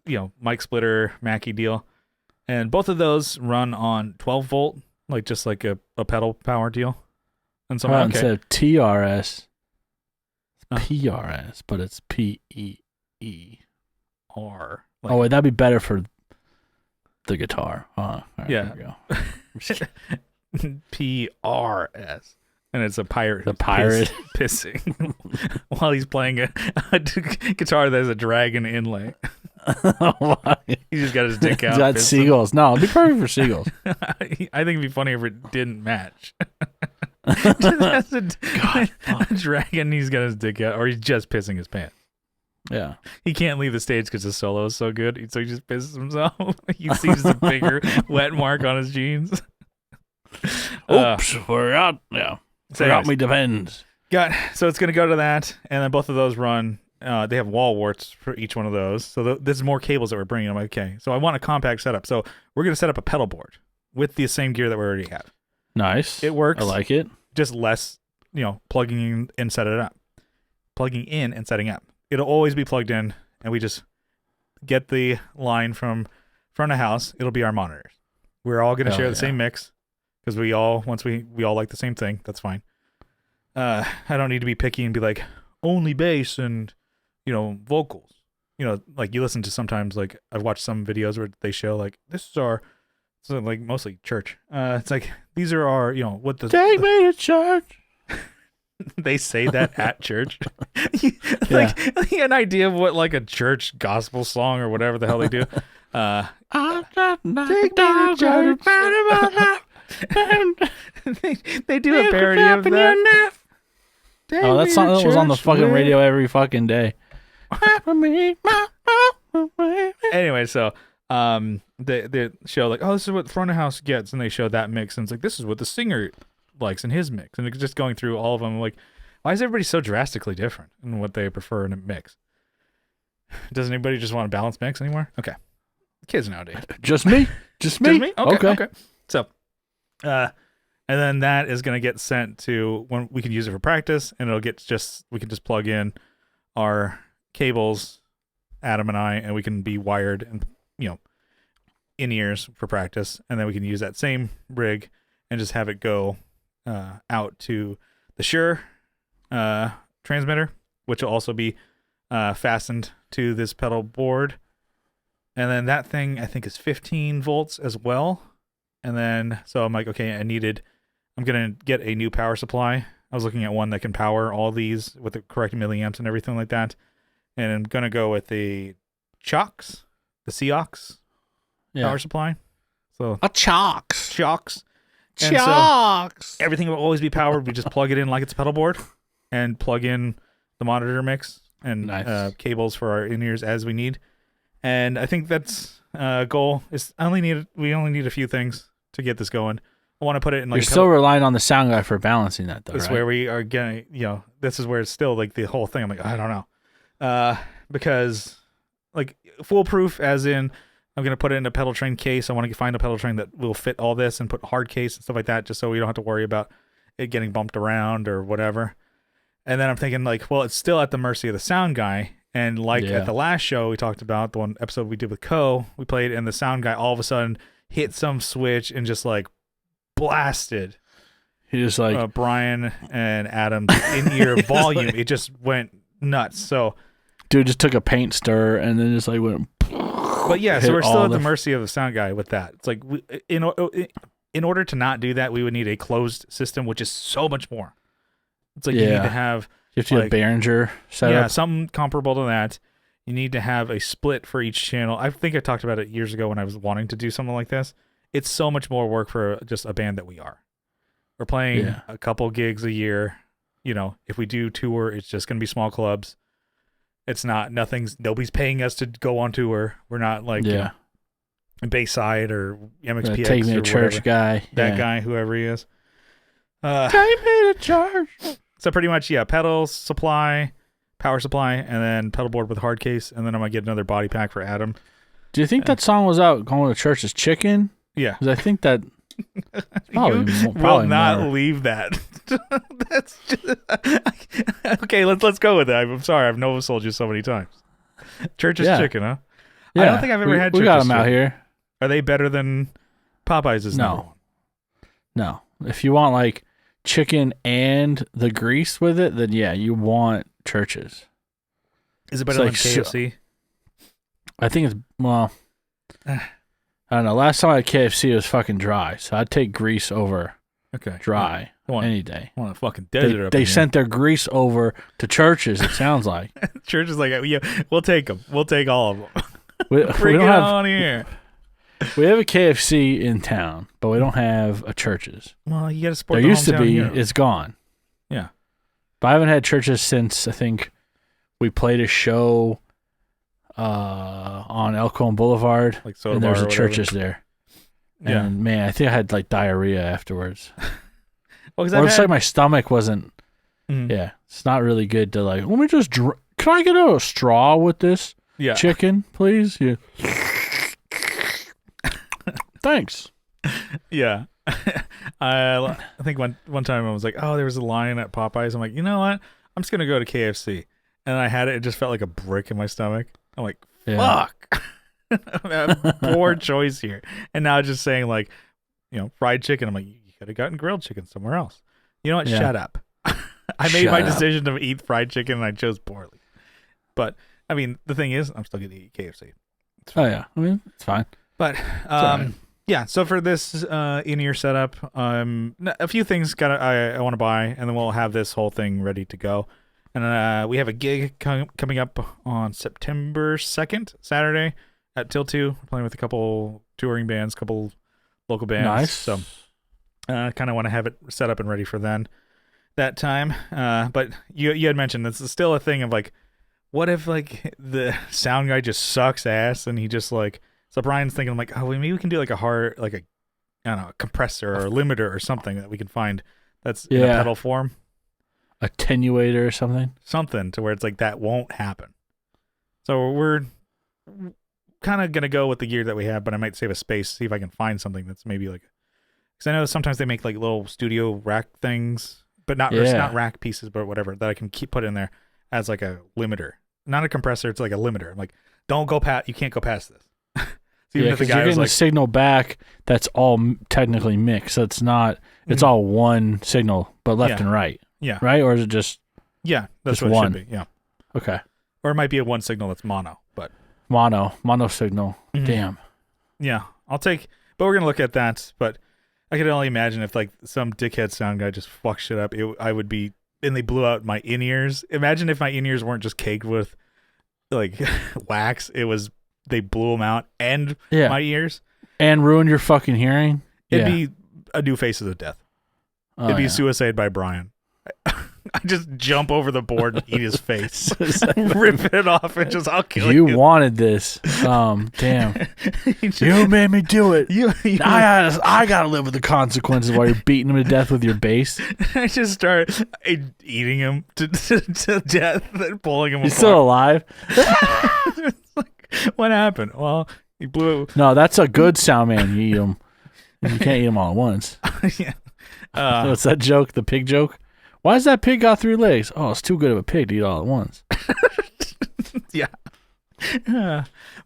splitter Mackie deal. And both of those run on 12 volt, like just like a pedal power deal. And so instead of TRS, PRS, but it's PEER. Like, wait, that'd be better for the guitar. Right, yeah. There we go. PRS. And it's a pirate. The pirate pissing while he's playing a guitar that has a dragon inlay. He just got his dick out. Got seagulls. No, it'd be perfect for seagulls. I think it'd be funny if it didn't match. Just has a dragon. He's got his dick out, or he's just pissing his pants. Yeah, he can't leave the stage because the solo is so good, so he just pisses himself. He sees a bigger wet mark on his jeans. Oops, forgot. Yeah. Forgot me depends. So it's going to go to that, and then both of those run. They have wall warts for each one of those. So there's more cables that we're bringing. I'm like, okay. So I want a compact setup. So we're going to set up a pedal board with the same gear that we already have. Nice. It works. I like it. Just less, plugging in and set it up. Plugging in and setting up. It'll always be plugged in, and we just get the line from front of house. It'll be our monitors. We're all going to share the same mix. Because we all like the same thing. That's fine. I don't need to be picky and be like, only bass and, vocals. Like you listen to sometimes, like I've watched some videos where they show like, this is our, so like mostly church. It's like, these are our, Take me to church. They say that at church. Like an idea of what like a church gospel song or whatever the hell they do. Take me to church. they do a parody of that. That song that was on the fucking radio every fucking day. Anyway, so they show like, oh, this is what front of house gets, and they show that mix, and it's like, this is what the singer likes in his mix, and it's just going through all of them. Like, why is everybody so drastically different in what they prefer in a mix? Does anybody just want a balanced mix anymore? Okay, kids nowadays. Just me. Just me. Okay. So. And then that is going to get sent to when we can use it for practice, and we can just plug in our cables, Adam and I, and we can be wired and in ears for practice, and then we can use that same rig and just have it go out to the Shure transmitter, which will also be fastened to this pedal board. And then that thing, I think, is 15 volts as well. And then, so I'm like, okay, I'm going to get a new power supply. I was looking at one that can power all these with the correct milliamps and everything like that. And I'm going to go with the Seox power supply. So a Chox. And so everything will always be powered. We just plug it in like it's a pedal board and plug in the monitor mix and cables for our in-ears as we need. And I think that's goal. We only need a few things to get this going. I want to put it in like. You're still relying on the sound guy for balancing that, though. That's where we are getting. This is where it's still like the whole thing. I'm like, I don't know, because like foolproof, as in I'm gonna put it in a pedal train case. I want to find a pedal train that will fit all this and put hard case and stuff like that, just so we don't have to worry about it getting bumped around or whatever. And then I'm thinking like, well, it's still at the mercy of the sound guy. And like at the last show we talked about, the one episode we did with we played, and the sound guy all of a sudden hit some switch and just like blasted. He just like Brian and Adam's in-ear volume. It just went nuts. So dude just took a paint stir and then just like went. But yeah, so we're still at the mercy of the sound guy with that. It's like in order to not do that, we would need a closed system, which is so much more. It's like you need to have. You have to have a Behringer setup. Yeah, something comparable to that. You need to have a split for each channel. I think I talked about it years ago when I was wanting to do something like this. It's so much more work for just a band that we are. We're playing a couple gigs a year. If we do tour, it's just going to be small clubs. It's not, nobody's paying us to go on tour. We're not like Bayside or MXPX take me or a church whatever. Guy. That guy, whoever he is. Take me to church. So pretty much, pedal supply, power supply, and then pedal board with hard case, and then I'm going to get another body pack for Adam. Do you think that song was out going to church as Chicken? Yeah. Because I think that probably will not more. Leave that. That's just, okay, let's go with that. I'm sorry, I've no sold you so many times. Church's Chicken, huh? Yeah. I don't think I've ever had Church's We got them Chicken. out here. Are they better than Popeyes? No. If you want like chicken and the grease with it, then you want Church's. Is it better than KFC? I think it's I don't know. Last time I had KFC, it was fucking dry, so I'd take grease over dry any day. I want a fucking desert. They sent their grease over to Church's. It sounds like Church is like, we'll take them. We'll take all of them. We don't have on here. We have a KFC in town, but we don't have a Church's. Well, you got to support. There used to be. Hero. It's gone. Yeah, but I haven't had Church's since I think we played a show on Elkhorn Boulevard, and there's a Church's there. Yeah, and man, I think I had like diarrhea afterwards. Well, like my stomach wasn't. Yeah, it's not really good to like. Let me just. Can I get a straw with this? Chicken, please. Yeah. Thanks. Yeah. I think one time I was like, oh, there was a line at Popeyes. I'm like, you know what? I'm just going to go to KFC. And I had it. It just felt like a brick in my stomach. I'm like, fuck. Poor choice here. And now just saying like, fried chicken. I'm like, you could have gotten grilled chicken somewhere else. You know what? Shut up. I made my decision to eat fried chicken and I chose poorly. But, I mean, the thing is, I'm still going to eat KFC. Oh, yeah. I mean, it's fine. But, yeah, so for this in-ear setup, a few things I want to buy, and then we'll have this whole thing ready to go. And we have a gig coming up on September 2nd, Saturday, at Till 2. We're playing with a couple touring bands, couple local bands. Nice. So kind of want to have it set up and ready for that time. But you had mentioned this is still a thing of like, what if like the sound guy just sucks ass and he just like. So Brian's thinking, I'm like, oh, maybe we can do like I don't know, a compressor or a limiter or something that we can find that's in a pedal form. Attenuator or something. Something to where it's like that won't happen. So we're kind of going to go with the gear that we have, but I might save a space, see if I can find something that's maybe like, because I know sometimes they make like little studio rack things, but not rack pieces, but whatever, that I can put in there as like a limiter. Not a compressor, it's like a limiter. I'm like, you can't go past this. So even if the guy you're was getting like, a signal back that's all technically mixed. So it's not, it's all one signal, but left and right. Yeah. Right? Or is it just Yeah, that's Just what one. it should be. Yeah. Okay. Or it might be a one signal that's mono, but Mono signal. Damn. yeah, but we're gonna look at that. But I could only imagine if like some dickhead sound guy just fucked shit up. I would be, and they blew out my in ears. Imagine if my in ears weren't just caked with like wax. They blew them out and my ears and ruined your fucking hearing. It'd be a new Faces of Death. It'd be Suicide by Brian. I just jump over the board and eat his face, rip it off, and I'll kill you. You wanted this. Damn. You made me do it. I gotta live with the consequences while you're beating him to death with your bass. I just start eating him to death and pulling him apart. He's still alive? What happened? Well, he blew. No, that's a good sound man. You eat them. You can't eat them all at once. Yeah. What's that joke? The pig joke? Why does that pig got 3 legs? Oh, it's too good of a pig to eat all at once. Yeah.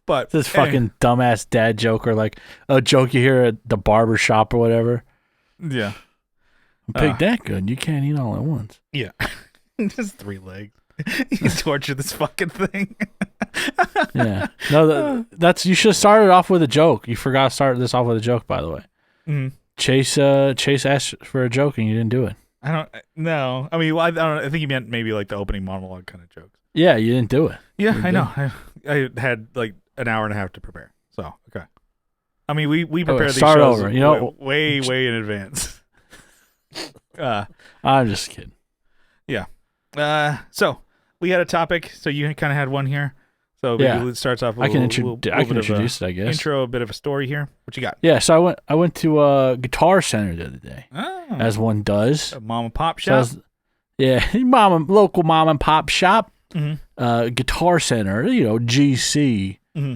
But this fucking dumbass dad joke, or like a joke you hear at the barber shop or whatever. Yeah. A pig that good, you can't eat all at once. Yeah. Just 3 legs. You torture this fucking thing. Yeah. No, that's you should have started off with a joke. You forgot to start this off with a joke, by the way. Mm-hmm. Chase asked for a joke and you didn't do it. I don't know. I mean, I don't know. I think he meant maybe like the opening monologue kind of jokes. Yeah, you didn't do it. Yeah, I know. I had like an hour and a half to prepare. So, okay. I mean, we prepare these shows over. You know, way in advance. I'm just kidding. Yeah. So we had a topic. So you kind of had one here. So maybe it starts off. I can introduce it, I guess. Intro, a bit of a story here. What you got? Yeah. So I went to Guitar Center the other day, as one does. A mom and pop shop. So local mom and pop shop. Mm-hmm. Guitar Center. GC. Mm-hmm.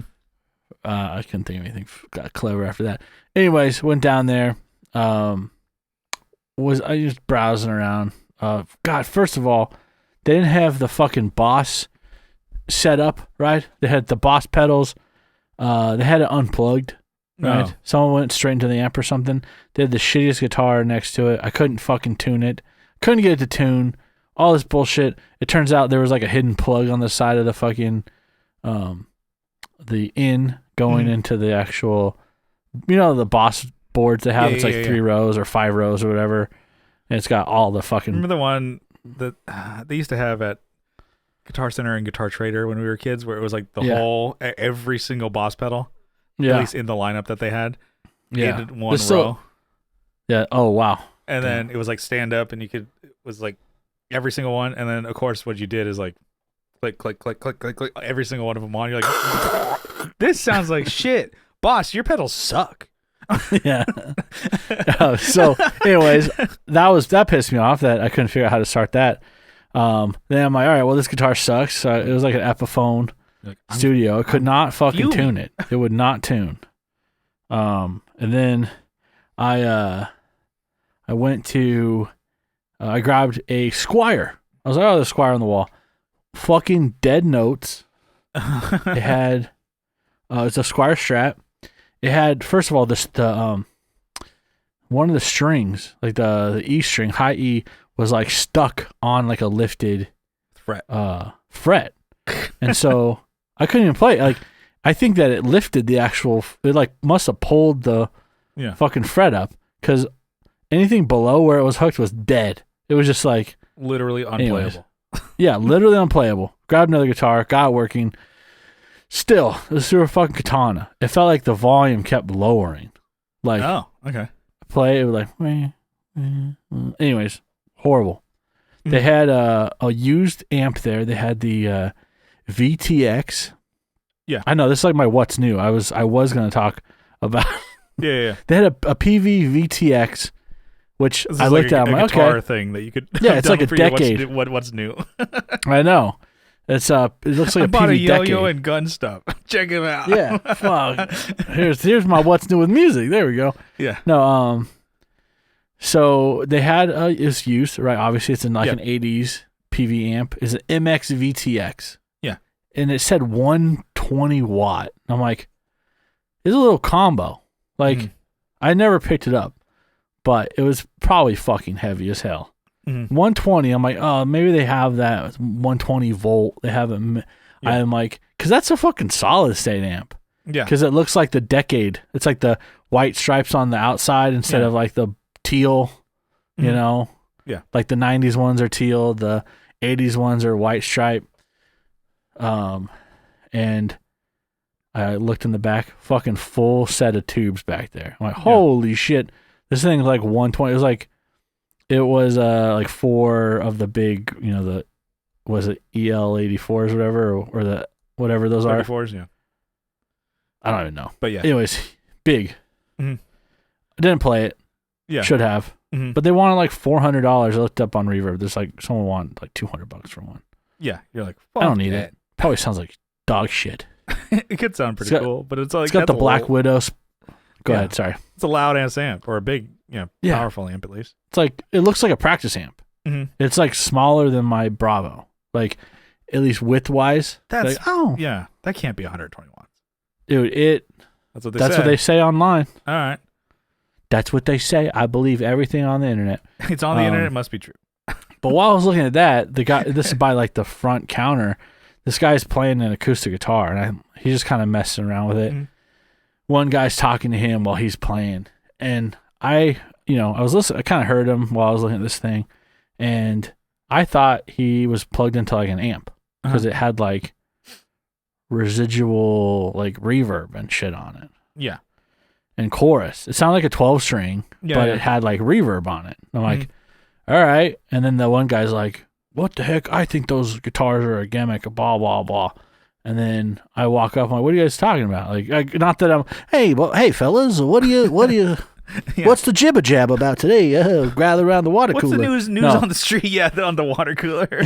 I couldn't think of anything got clever after that. Anyways, went down there. I was just browsing around. God, first of all, they didn't have the fucking Boss set up, right? They had the Boss pedals. They had it unplugged, right? No. Someone went straight into the amp or something. They had the shittiest guitar next to it. I couldn't fucking tune it. Couldn't get it to tune. All this bullshit. It turns out there was like a hidden plug on the side of the fucking, the in going into the actual, the Boss boards they have. It's like 3 rows or 5 rows or whatever. And it's got all the fucking... Remember the one that they used to have at Guitar Center and Guitar Trader when we were kids, where it was like the whole, every single Boss pedal, at least in the lineup that they had, in one row. Yeah. Oh, wow. And then it was like stand up, and it was like every single one. And then, of course, what you did is like click, click, click, click, click, click, every single one of them on. You're like, this sounds like shit. Boss, your pedals suck. Yeah. So, anyways, that pissed me off that I couldn't figure out how to start that. Then I'm like, all right, well, this guitar sucks. So it was like an Epiphone Studio. It could not fucking tune it. It would not tune. And then I went to, I grabbed a Squire. I was like, oh, there's a Squire on the wall. Fucking dead notes. It had, it's a Squire Strat. It had, first of all, one of the strings, like the E string, high E, was like stuck on like a lifted fret. And so I couldn't even play it. Like, I think that it lifted the actual, it like must have pulled the fucking fret up, because anything below where it was hooked was dead. It was just like literally unplayable. Yeah, literally unplayable. Grabbed another guitar, got it working. Still, it was through a fucking Katana. It felt like the volume kept lowering. Like, oh, okay. Play, it was like, meh, meh, meh. Anyways, horrible. They had a used amp there. They had the VTX. Yeah. I know, this is like my what's new. I was going to talk about. Yeah. They had a PV VTX, which I looked at. I'm like, guitar okay. thing that you could. Yeah, it's like a decade. What's new? I know. It looks like I bought PV a yo-yo decade. and gun stuff. Check him out. Yeah, fuck. Here's my what's new with music. There we go. Yeah. No, so they had it's used, right? Obviously, it's in like an 80s PV amp. It's an MX VTX. Yeah. And it said 120 watt. I'm like, it's a little combo. Like, I never picked it up, but it was probably fucking heavy as hell. 120. I'm like, oh, maybe they have that 120 volt. They have it. Yeah. I'm like, because that's a fucking solid state amp. Yeah. Because it looks like the Decade. It's like the white stripes on the outside instead of like the teal, you know? Yeah. Like the 90s ones are teal. The 80s ones are white stripe. And I looked in the back, fucking full set of tubes back there. I'm like, holy shit. This thing's like 120. It was like 4 of the big, you know, was it EL84s or whatever, or the whatever those 34s, yeah. I don't even know. But yeah. Anyways, big. I didn't play it. Yeah. Should have. But they wanted like $400. I looked up on Reverb. There's like someone wanted like $200 for one. Yeah. You're like, I don't need it. Probably sounds like dog shit. It could sound pretty cool, but it's like it's got the Black Widow. Go ahead. Sorry. It's a loud ass amp, or a big, powerful amp at least. It's like, it looks like a practice amp. It's like smaller than my Bravo, like at least width wise. That's like, yeah, that can't be 120 watts, dude. That's what they say online. All right, that's what they say. I believe everything on the internet. It's on the internet. It must be true. But while I was looking at that, the guy, this is by like the front counter. This guy's playing an acoustic guitar, and he's just kind of messing around with it. One guy's talking to him while he's playing, and I was listening. I kind of heard him while I was looking at this thing, and I thought he was plugged into like an amp because it had like residual like reverb and shit on it. Yeah. And chorus. It sounded like a 12-string, but it had like reverb on it. I'm like, all right. And then the one guy's like, what the heck? I think those guitars are a gimmick, blah, blah, blah. And then I walk up, I'm like, what are you guys talking about? Like, not that I'm, hey fellas, what do you, what's the jibba jab about today? Gather around the water cooler. What's the news on the street? Yeah, on the water cooler.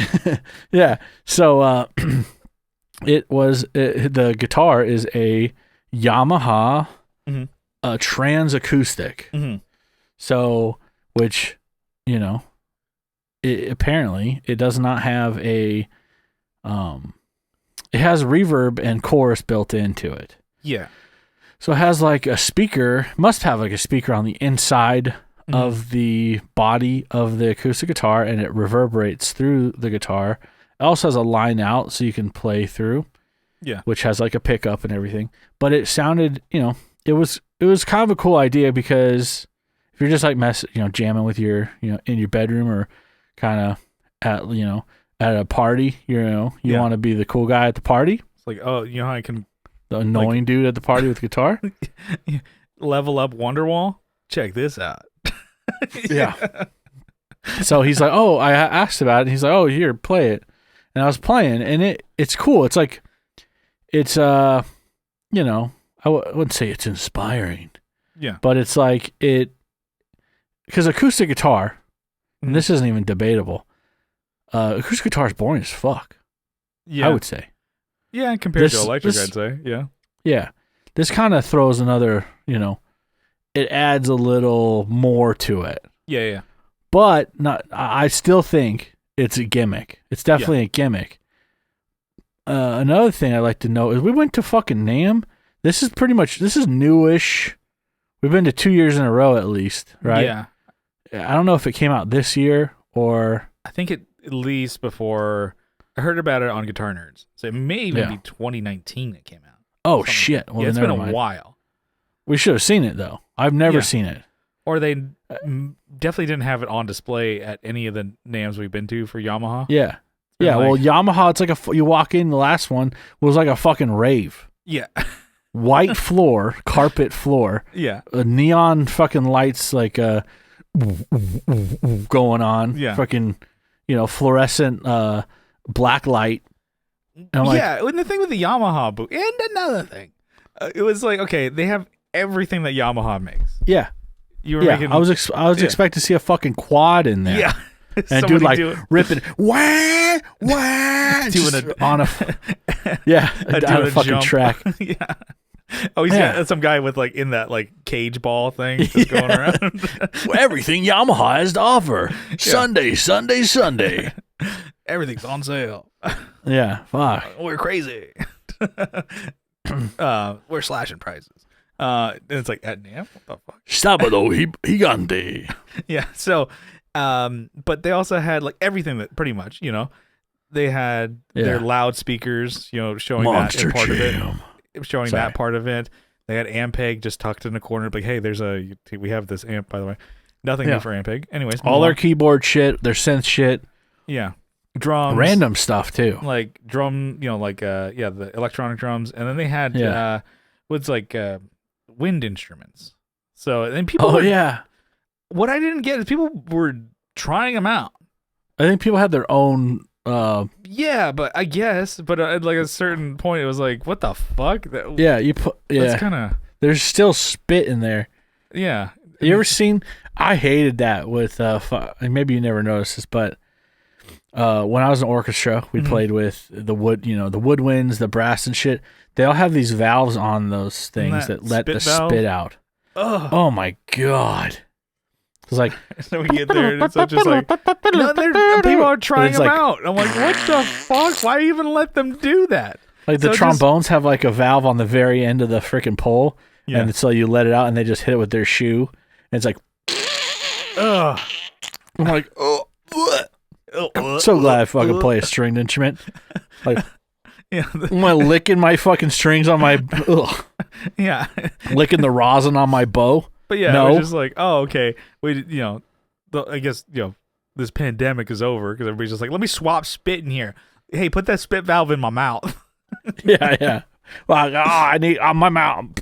Yeah. So, the guitar is a Yamaha trans acoustic. So, which, apparently it does not have a, it has reverb and chorus built into it. Yeah. So it has like a speaker, must have like a speaker on the inside of the body of the acoustic guitar, and it reverberates through the guitar. It also has a line out so you can play through. Yeah. Which has like a pickup and everything. But it sounded, it was kind of a cool idea, because if you're just like jamming with your, in your bedroom, or kind of at a party, you want to be the cool guy at the party. It's like, oh, how I can, the annoying dude at the party with guitar. Level up Wonderwall. Check this out. Yeah. So he's like, oh, I asked about it. And he's like, oh, here, play it. And I was playing, and it's cool. It's like, it's I wouldn't say it's inspiring. Yeah. But it's like because acoustic guitar, and this isn't even debatable. Acoustic guitar is boring as fuck. Yeah. I would say. Yeah, compared to electric, I'd say. Yeah. Yeah. This kind of throws another, it adds a little more to it. Yeah, yeah. But I still think it's a gimmick. It's definitely a gimmick. Another thing I'd like to know is we went to fucking NAMM. This is newish. We've been to 2 years in a row at least, right? Yeah. I don't know if it came out this year or... I think it at least before... I heard about it on Guitar Nerds. So it may even be 2019 it came out. Oh, shit. Well, it's been a while. We should have seen it, though. I've never seen it. Or they definitely didn't have it on display at any of the NAMMs we've been to for Yamaha. Yeah. Yeah, well, Yamaha, it's like you walk in, the last one was like a fucking rave. Yeah. White floor, carpet floor. Yeah. Neon fucking lights like going on. Yeah. Fucking, fluorescent black light. And and the thing with the Yamaha booth, and another thing, it was like, okay, they have everything that Yamaha makes. Yeah. You were making... I was expecting to see a fucking quad in there. Yeah. And dude like ripping wah doing it on a down a fucking jump. track. Yeah. Oh, he's got some guy with like in that like cage ball thing just going around. Everything Yamaha has to offer. Sunday. Everything's on sale. Yeah, fuck. We're crazy. We're slashing prices. And it's like at NAMM? What the fuck? Sábado gigante. Yeah, so But they also had like everything that pretty much, they had their loudspeakers, showing Monster that part Jam. of it, showing that part of it. They had Ampeg just tucked in the corner, like, hey, we have this amp, by the way. Nothing new for Ampeg. Anyways, all their keyboard shit, their synth shit. Yeah. Drums. Random stuff too. Like drum, the electronic drums. And then they had wind instruments. So then people what I didn't get is people were trying them out. I think people had their own but I guess, but at like a certain point it was like, what the fuck? That's kind of, there's still spit in there. Yeah. You ever seen, I hated that with maybe you never noticed this, but when I was in orchestra, we played with the wood, the woodwinds, the brass and shit. They all have these valves on those things that let the spit out. Ugh. Oh my god. It's like, so we get there and it's just like, people are trying them out. I'm like, what the fuck? Why even let them do that? Like the trombones have like a valve on the very end of the freaking pole, and so you let it out and they just hit it with their shoe, and it's like, ugh. I'm like, oh, I'm so glad I fucking play a stringed instrument. Like, am I licking my fucking strings on my, licking the rosin on my bow? But it was just like, oh, okay. I guess, this pandemic is over because everybody's just like, let me swap spit in here. Hey, put that spit valve in my mouth. Yeah. Well, my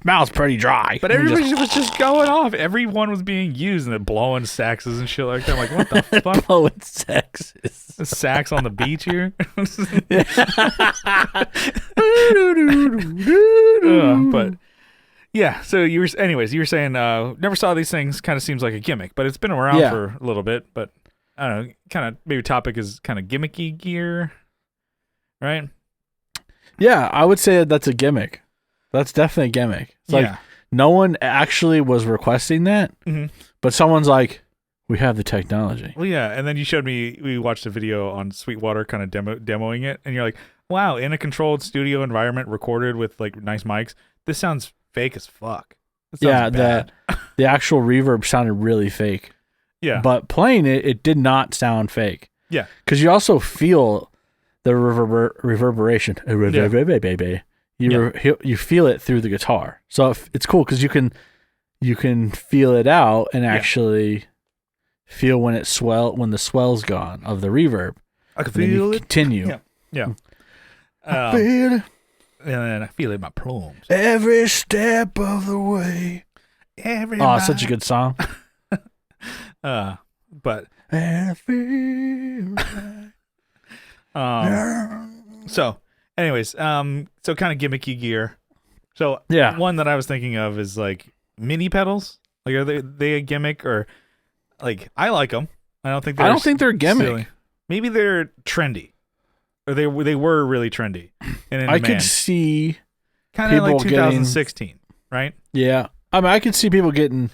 mouth's pretty dry. But everybody was just going off. Everyone was being used and they're blowing saxes and shit like that. I'm like, what the fuck? Blowing saxes. Sax on the beach here? But yeah, so you were saying never saw these things, kind of seems like a gimmick, but it's been around for a little bit, but I don't know, kind of maybe topic is kind of gimmicky gear, right? Yeah, I would say that's a gimmick. That's definitely a gimmick. It's like no one actually was requesting that, but someone's like, we have the technology. Well, yeah, and then you showed me, we watched a video on Sweetwater kind of demoing it, and you're like, wow, in a controlled studio environment recorded with like nice mics, this sounds fake as fuck. The actual reverb sounded really fake. Yeah. But playing it did not sound fake. Yeah. Because you also feel the reverberation. You feel it through the guitar. So it's cool because you can feel it out and actually feel when the swell's gone of the reverb. I can feel it. Continue. Yeah. I feel it. And then I feel it in my palms. Every step of the way. Such a good song. But I feel right. So anyways, so kind of gimmicky gear. So one that I was thinking of is like mini pedals. Like, are they a gimmick, or like, I like them. I don't think they're a gimmick. Silly. Maybe they're trendy. Or they were really trendy. And I could see kind of like 2016, right? Yeah. I mean, I could see people getting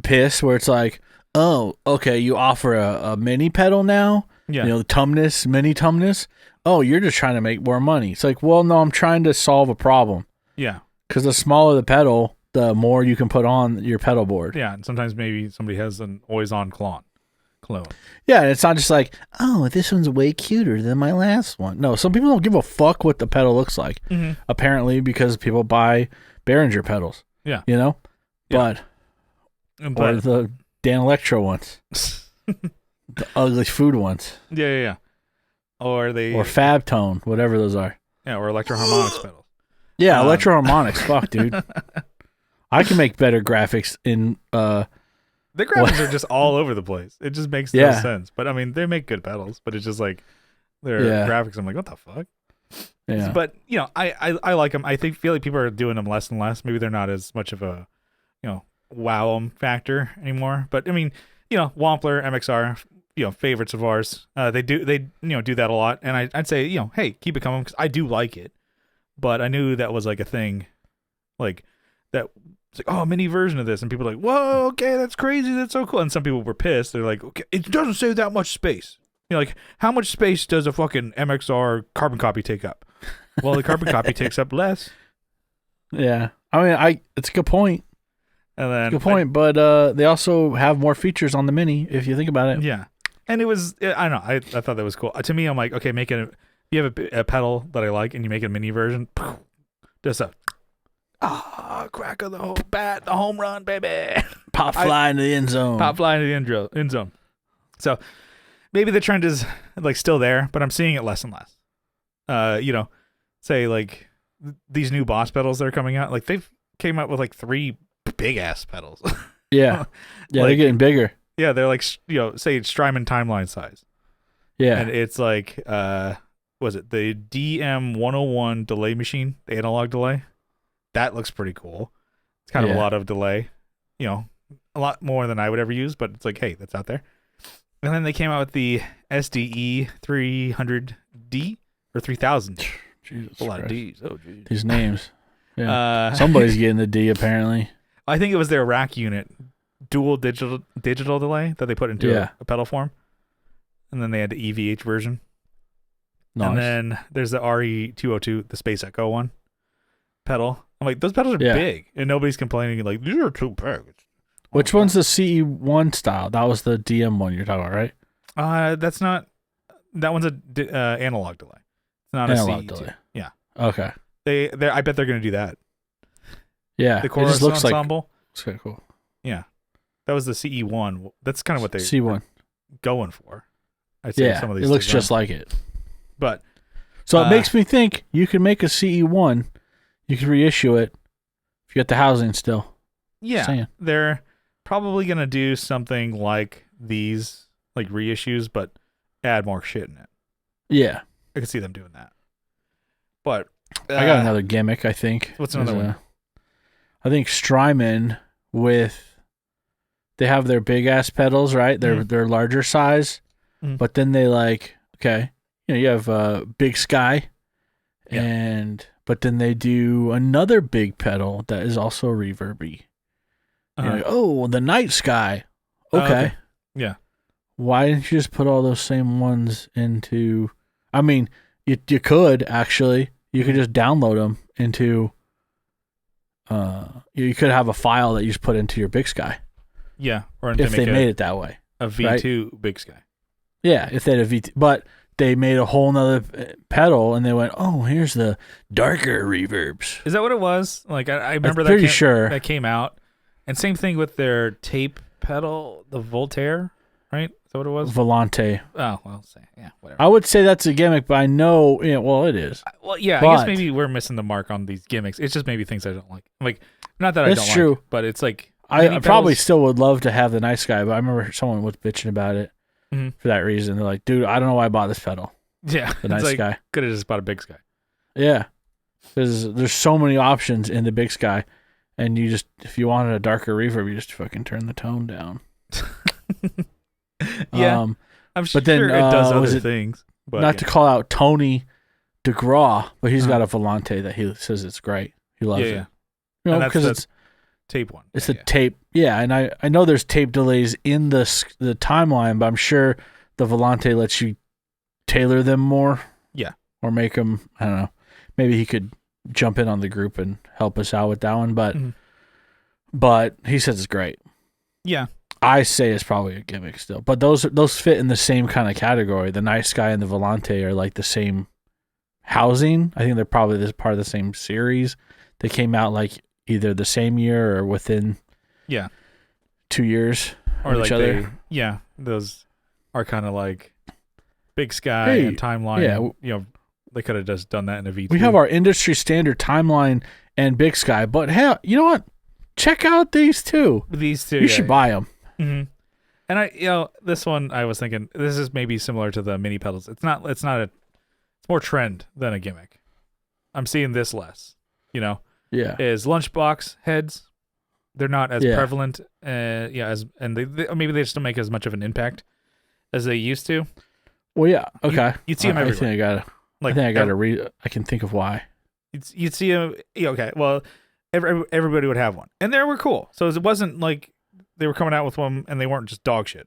pissed where it's like, oh, okay, you offer a mini pedal now? Yeah. The mini tumnus. Oh, you're just trying to make more money. It's like, well, no, I'm trying to solve a problem. Yeah. Because the smaller the pedal, the more you can put on your pedal board. Yeah, and sometimes maybe somebody has an always-on clone. Yeah, and it's not just like, oh, this one's way cuter than my last one. No, some people don't give a fuck what the pedal looks like. Apparently, because people buy Behringer pedals. Yeah. But or the Dan Electro ones. The ugly food ones. Yeah. Or Fab Tone, whatever those are. Yeah, or Electro Harmonics pedals. Yeah, Electro Harmonics. Fuck, dude. I can make better graphics in the graphics are just all over the place. It just makes no sense. But I mean, they make good pedals, but it's just like their graphics. I'm like, what the fuck? Yeah. But I like them. Feel like people are doing them less and less. Maybe they're not as much of a wow factor anymore. But I mean, Wampler, MXR, favorites of ours. They do that a lot. And I'd say hey, keep it coming because I do like it. But I knew that was like a thing, like that. It's like, oh, a mini version of this. And people are like, whoa, okay, that's crazy. That's so cool. And some people were pissed. They're like, okay, it doesn't save that much space. Like, how much space does a fucking MXR carbon copy take up? Well, the carbon copy takes up less. Yeah. I mean, it's a good point. And then good point, but they also have more features on the Mini if you think about it. Yeah, and it was I don't know. I thought that was cool. To me, I'm like, okay, you have a pedal that I like, and you make a mini version. Just a crack of the whole bat, the home run, baby. Pop fly into the end zone. Pop fly into the end zone. So maybe the trend is like still there, but I'm seeing it less and less. Say like these new Boss pedals that are coming out, like they've came out with like 3 big ass pedals. Yeah, like, they're getting bigger. Yeah, they're like say Strymon timeline size. Yeah, and it's like was it the DM101 delay machine, the analog delay? That looks pretty cool. It's kind of a lot of delay, a lot more than I would ever use, but it's like, hey, that's out there. And then they came out with the SDE 300D or 3000. Jesus a lot Christ. of D's. Oh, geez. These names. Yeah. Somebody's getting the D apparently. I think it was their rack unit, dual digital delay that they put into a pedal form, and then they had the EVH version. Nice. And then there's the RE202, the Space Echo one pedal. I'm like, those pedals are big, and nobody's complaining like these are too big. Which one's the CE1 style? That was the DM one you're talking about, right? That's not. That one's a analog delay. It's not analog a CE2. delay. Yeah. Okay. I bet they're gonna do that. Yeah. The chorus ensemble. It's kind of cool. Yeah. That was the CE1. That's kind of what they're C1 going for. I'd say some of these. It looks just like it. But so it makes me think you can make a CE1. You can reissue it if you get the housing still. Yeah, they're probably gonna do something like these, like reissues, but add more shit in it. Yeah, I could see them doing that. But I got another gimmick. I think. What's another one? I think Strymon they have their big ass pedals, right? They're larger size, but then they you have Big Sky, but then they do another big pedal that is also reverby. The Night Sky. Okay. Yeah. Why didn't you just put all those same ones into? I mean, you could actually. You could just download them into. You could have a file that you just put into your Big Sky. Yeah, or if they made it that way, a V2 right? Big Sky. Yeah, if they had a V2, but they made a whole nother pedal and they went, "Oh, here's the darker reverbs." Is that what it was? Like I remember I'm pretty sure that came out, and same thing with their tape pedal, the Voltaire, right? Is that what it was? Volante. Oh well, whatever. I would say that's a gimmick, but I know, it is. Well, yeah, I guess maybe we're missing the mark on these gimmicks. It's just maybe things I don't like. Like, not that I don't true. like, but it's like I probably still would love to have the Nice Guy, but I remember someone was bitching about it for that reason. They're like, "Dude, I don't know why I bought this pedal." Yeah, the Nice Guy. Could have just bought a Big Sky. Yeah, because there's so many options in the Big Sky, and if you wanted a darker reverb, you just fucking turn the tone down. Yeah, I'm sure it does other things. But not to call out Tony DeGraw, but he's got a Volante that he says it's great. He loves it. Yeah. Because it's tape one. It's a tape. Yeah, and I know there's tape delays in the timeline, but I'm sure the Volante lets you tailor them more. Yeah. Or make them, I don't know. Maybe he could jump in on the group and help us out with that one, but he says it's great. Yeah. I say it's probably a gimmick still, but those fit in the same kind of category. The Nice Guy and the Volante are like the same housing. I think they're probably this part of the same series. They came out like either the same year or within 2 years of each other. Those are kind of like Big Sky and Timeline. Yeah, they could have just done that in a V2. We have our industry standard Timeline and Big Sky, but hey, you know what? Check out these two. You should buy them. Mm-hmm. And this one I was thinking this is maybe similar to the mini pedals. It's more trend than a gimmick. I'm seeing this less. Is lunchbox heads. They're not as prevalent. They maybe they just don't make as much of an impact as they used to. Well, yeah, okay. You'd see them everywhere. I can think of why. You'd see them. Okay, well, everybody would have one, and they were cool. So it wasn't like they were coming out with one and they weren't just dog shit.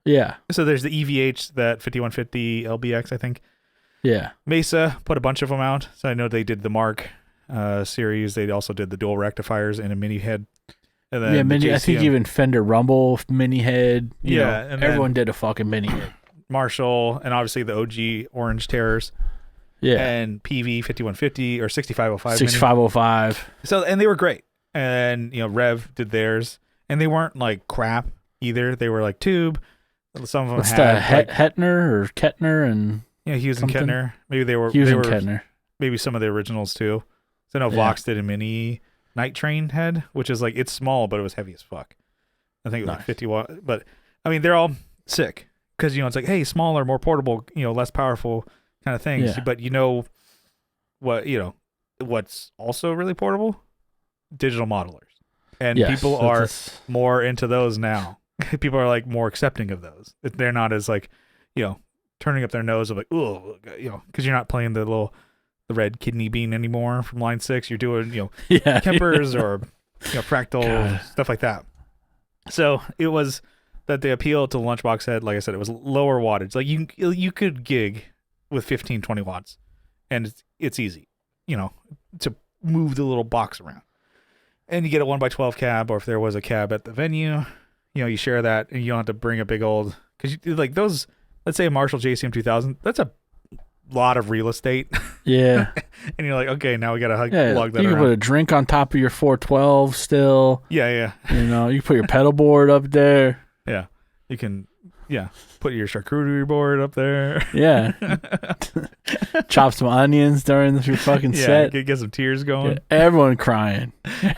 Yeah. So there's the EVH, that 5150 LBX, I think. Yeah. Mesa put a bunch of them out. So I know they did the Mark series. They also did the dual rectifiers in a mini head. And then mini. I think even Fender Rumble mini head. You know, and everyone did a fucking mini head. Marshall, and obviously the OG Orange Terrors. Yeah. And PV 5150 or 6505. 6505. So, and they were great. And, Rev did theirs. And they weren't like crap either. They were like tube. Some of them What's had the Hetner or Kettner and Hughes something? and Kettner. Maybe they were Hughes and Kettner. Maybe some of the originals too. So I know Vox did a mini Night Train head, which is like, it's small, but it was heavy as fuck. I think it was like 50 watt. But I mean, they're all sick because, it's like, hey, smaller, more portable, less powerful kind of things. Yeah. But what's also really portable? Digital modelers. And people are more into those now. People are like more accepting of those. They're not as like, turning up their nose of like, oh, because you're not playing the red kidney bean anymore from line 6. You're doing, Kempers or, fractal stuff like that. So it was that the appeal to the lunchbox head, like I said, it was lower wattage. Like you could gig with 15, 20 watts, and it's easy, to move the little box around. And you get a 1x12 cab, or if there was a cab at the venue, you share that, and you don't have to bring a big old, because like those, let's say a Marshall JCM 2000, that's a lot of real estate. Yeah. And you're like, okay, now we got to lug that you around. can put a drink on top of your 412 still. Yeah. You can put your pedal board up there. Yeah. You can, put your charcuterie board up there. Yeah. Chop some onions during your fucking set. Get some tears going. Get everyone crying.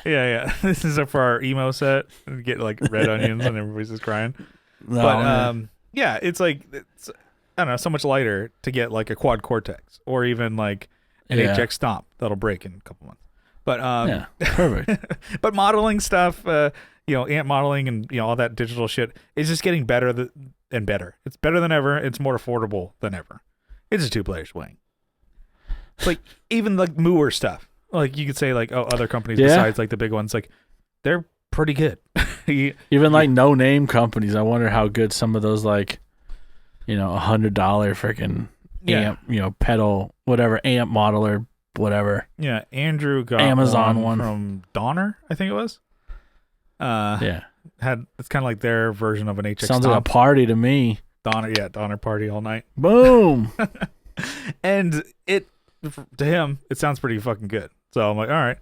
Yeah. This is for our emo set. Get like red onions and everybody's just crying. No, but it's like, it's, I don't know, so much lighter to get like a quad Cortex or even like an HX Stomp that'll break in a couple months. But perfect. But modeling stuff, amp modeling and all that digital shit is just getting better and better. It's better than ever. It's more affordable than ever. It's a two-player swing. It's like even like Mooer stuff. Like you could say like, oh, other companies besides like the big ones, like they're pretty good. Even like no-name companies. I wonder how good some of those like, $100 freaking amp, pedal, whatever, amp modeler, whatever. Yeah, Andrew got Amazon one from Donner, I think it was. It's kind of like their version of an HX. Sounds like a party to me. Donner party all night. Boom. And to him, it sounds pretty fucking good. So I'm like, all right,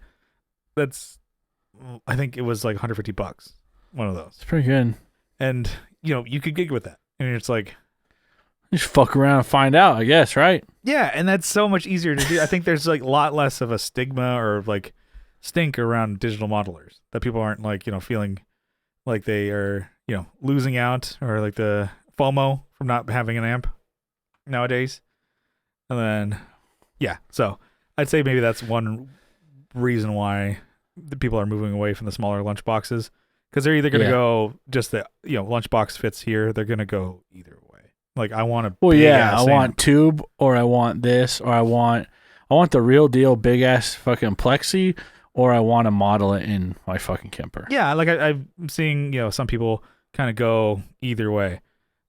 I think it was like $150, one of those. It's pretty good. And you could gig with that, and it's like, just fuck around and find out, I guess, right? Yeah, and that's so much easier to do. I think there's like a lot less of a stigma or like stink around digital modelers, that people aren't like, feeling like they are, losing out, or like the FOMO from not having an amp nowadays. And then, so I'd say maybe that's one reason why the people are moving away from the smaller lunch boxes, because they're either going to go just the, lunchbox fits here. They're going to go either way. Like I want I want tube, or I want this, or I want the real deal big ass fucking plexi, or I want to model it in my fucking Kemper. Yeah, like I'm seeing, some people kind of go either way.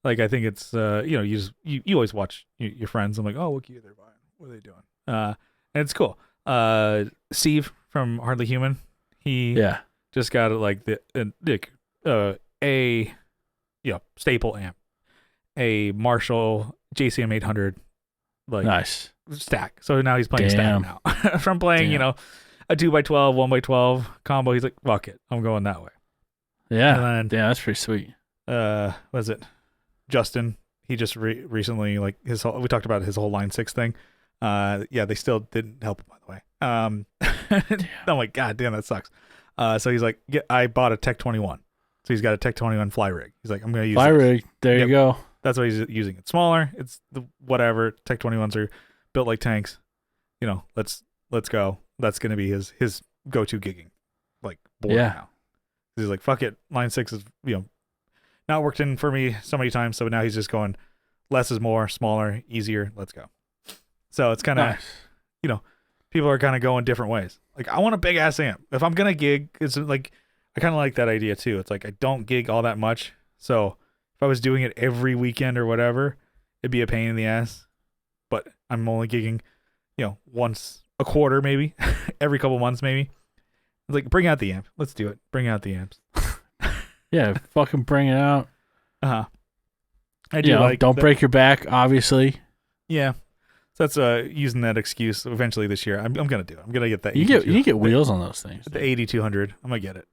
Like I think it's you always watch your friends. I'm like, oh, what gear they're buying, what are they doing? And it's cool. Steve from Hardly Human, he just got like a staple amp, a Marshall JCM 800 like nice stack. So now he's playing stack now. From playing, a 2x12, 1x12 combo, he's like, fuck it, I'm going that way. Yeah. And then, that's pretty sweet. Was it Justin? He just recently, like we talked about his whole Line 6 thing. They still didn't help him, by the way. I'm like, God damn, that sucks. So he's like, I bought a Tech 21. So he's got a Tech 21 fly rig. He's like, I'm going to use fly rig. There you go. That's what he's using. It's smaller. It's the whatever. Tech 21s are built like tanks. Let's go. That's going to be his go-to gigging like board now. He's like, fuck it. Line 6 is, not worked in for me so many times. So now he's just going less is more, smaller, easier. Let's go. So it's kind of, nice. People are kind of going different ways. Like I want a big ass amp. If I'm going to gig, it's like, I kind of like that idea too. It's like, I don't gig all that much. So if I was doing it every weekend or whatever, it'd be a pain in the ass. But I'm only gigging, once a quarter, maybe every couple months, maybe. like, bring out the amp. Let's do it. Bring out the amps. Yeah, fucking bring it out. Uh-huh. I do like don't break your back, obviously. Yeah. So that's using that excuse eventually this year. I'm going to do it. I'm going to get that. You can get wheels on those things. The 8200. I'm going to get it.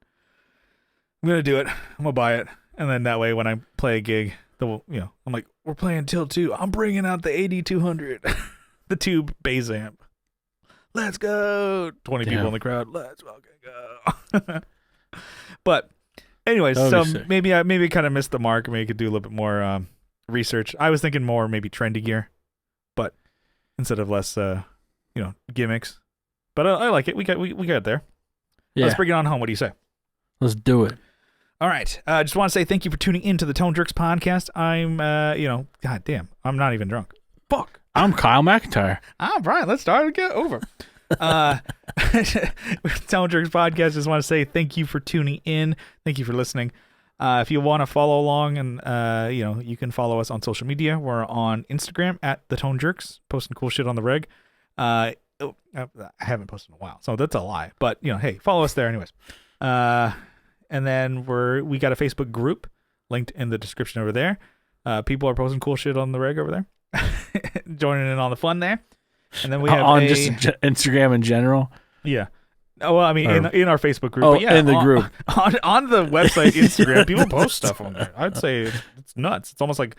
I'm going to do it. I'm going to buy it. And then that way when I play a gig, I'm like, we're playing Tilt 2. I'm bringing out the 8200. The tube bass amp. Let's go. 20 people in the crowd. Let's fucking go. But anyways, so maybe I kind of missed the mark. Maybe I could do a little bit more research. I was thinking more maybe trendy gear, but instead of less gimmicks. But I like it. We got there. Yeah. Let's bring it on home. What do you say? Let's do it. All right. I just want to say thank you for tuning into the Tone Jerks podcast. I'm god damn, I'm not even drunk. Fuck. I'm Kyle McIntyre. I'm Brian. Let's start again over. Tone Jerks podcast. Just want to say thank you for tuning in. Thank you for listening. If you want to follow along, and you can follow us on social media. We're on Instagram at the Tone Jerks, posting cool shit on the reg. I haven't posted in a while, so that's a lie. But hey, follow us there anyways. And then we got a Facebook group linked in the description over there. People are posting cool shit on the reg over there. Joining in on the fun there. And then we have just Instagram in general. Yeah. Oh, well, I mean, in our Facebook group. Oh, but yeah, in the group. On the website, Instagram, people post stuff on there. I'd say it's nuts. It's almost like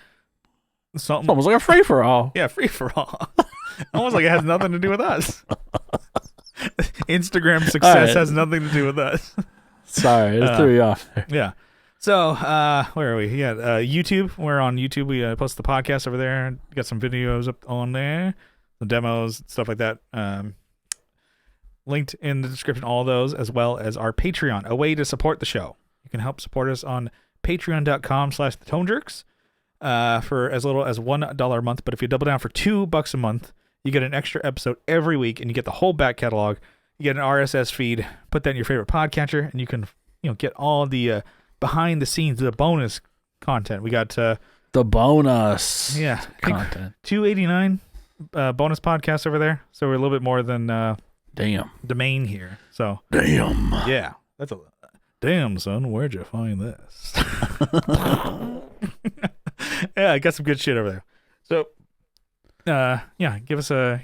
something. It's almost like a free-for-all. Yeah, free-for-all. Almost like it has nothing to do with us. Instagram success has nothing to do with us. Sorry, it threw you off there. Yeah. So, where are we? Yeah, YouTube. We're on YouTube. We post the podcast over there. Got some videos up on there, some demos, stuff like that. Linked in the description, all those, as well as our Patreon, a way to support the show. You can help support us on patreon.com/thetonejerks for as little as $1 a month. But if you double down for $2 a month, you get an extra episode every week, and you get the whole back catalog. You get an RSS feed. Put that in your favorite podcatcher, and you can get all the behind the scenes, the bonus content. We got the bonus content. 289 bonus podcasts over there. So we're a little bit more than damn the main here. So damn. Yeah. That's a damn, son, where'd you find this? Yeah, I got some good shit over there. So give us a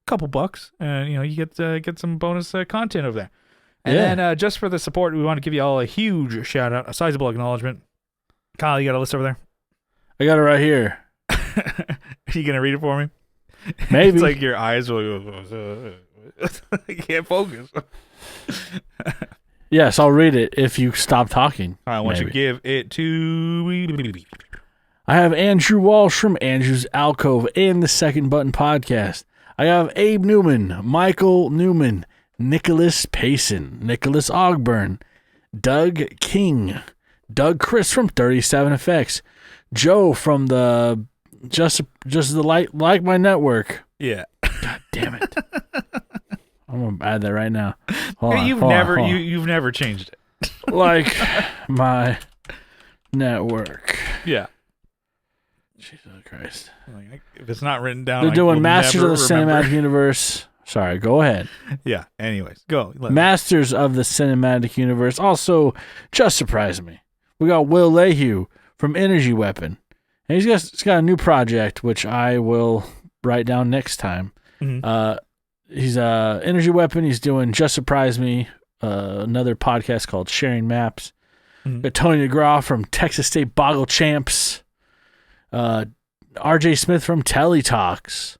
couple bucks, and you get some bonus content over there. And then just for the support, we want to give you all a huge shout out, a sizable acknowledgement. Kyle, you got a list over there? I got it right here. Are you gonna read it for me? Maybe. It's like your eyes will I can't focus. Yes, I'll read it if you stop talking. All right, I want you to give it to... I have Andrew Walsh from Andrew's Alcove and the Second Button Podcast. I have Abe Newman, Michael Newman, Nicholas Payson, Nicholas Ogburn, Doug King, Doug Chris from 37 Effects, Joe from the Just the Like My Network. Yeah. God damn it. I'm gonna add that right now. You've never changed it. Like my network. Yeah. Jesus Christ. If it's not written down, they're doing Masters of the Cinematic Universe. Sorry, go ahead. Yeah. Anyways, go. Masters of the Cinematic Universe. Also, just surprised me. We got Will Lehue from Energy Weapon. And he's got a new project, which I will write down next time. Mm-hmm. He's Energy Weapon. He's doing Just Surprise Me, another podcast called Sharing Maps. Mm-hmm. Got Tony DeGraw from Texas State Boggle Champs. RJ Smith from Telly Talks.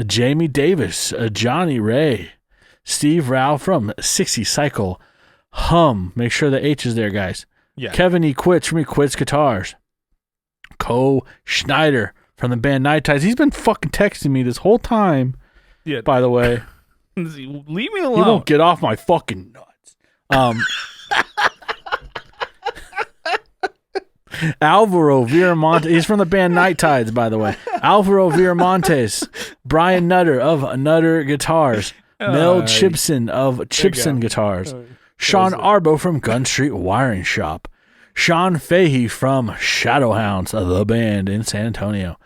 Jamie Davis, Johnny Ray, Steve Rao from 60 Cycle, make sure the H is there, guys. Yeah. Kevin E. Quits from E. Quits Guitars, Co. Schneider from the band Night Tides. He's been fucking texting me this whole time. Yeah. By the way, leave me alone. He won't get off my fucking nuts. Alvaro Viramontes, he's from the band Night Tides, by the way. Alvaro Viramontes, Brian Nutter of Nutter Guitars, Mel Chipson of Chipson Guitars, Sean Arbo from Gun Street Wiring Shop, Sean Fahey from Shadowhounds, the band in San Antonio,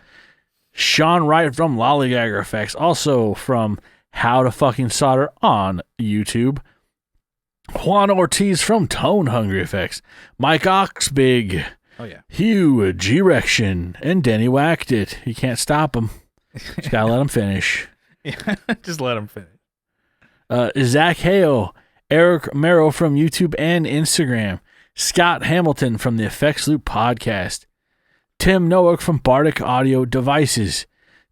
Sean Wright from Lollygagger Effects, also from How to Fucking Solder on YouTube. Juan Ortiz from Tone Hungry Effects. Mike Oxbig. Oh, yeah. Hugh G-Rection. And Denny Whacked It. You can't stop him. Just gotta let him finish. Yeah, just let him finish. Zach Hale. Eric Merrow from YouTube and Instagram. Scott Hamilton from the Effects Loop podcast. Tim Nowak from Bardic Audio Devices.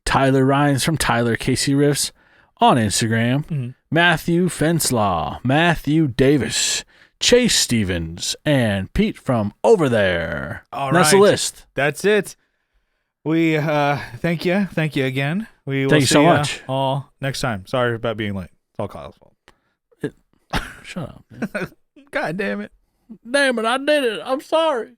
Tyler Rhines from Tyler Casey Riffs on Instagram. Mm-hmm. Matthew Fenslaw. Matthew Davis. Chase Stevens. And Pete from Over There. All right. That's the list. That's it. We thank you. Thank you again. We will thank you so much. All next time. Sorry about being late. It's all Kyle's fault. Shut up, man. God damn it. Damn it, I did it. I'm sorry.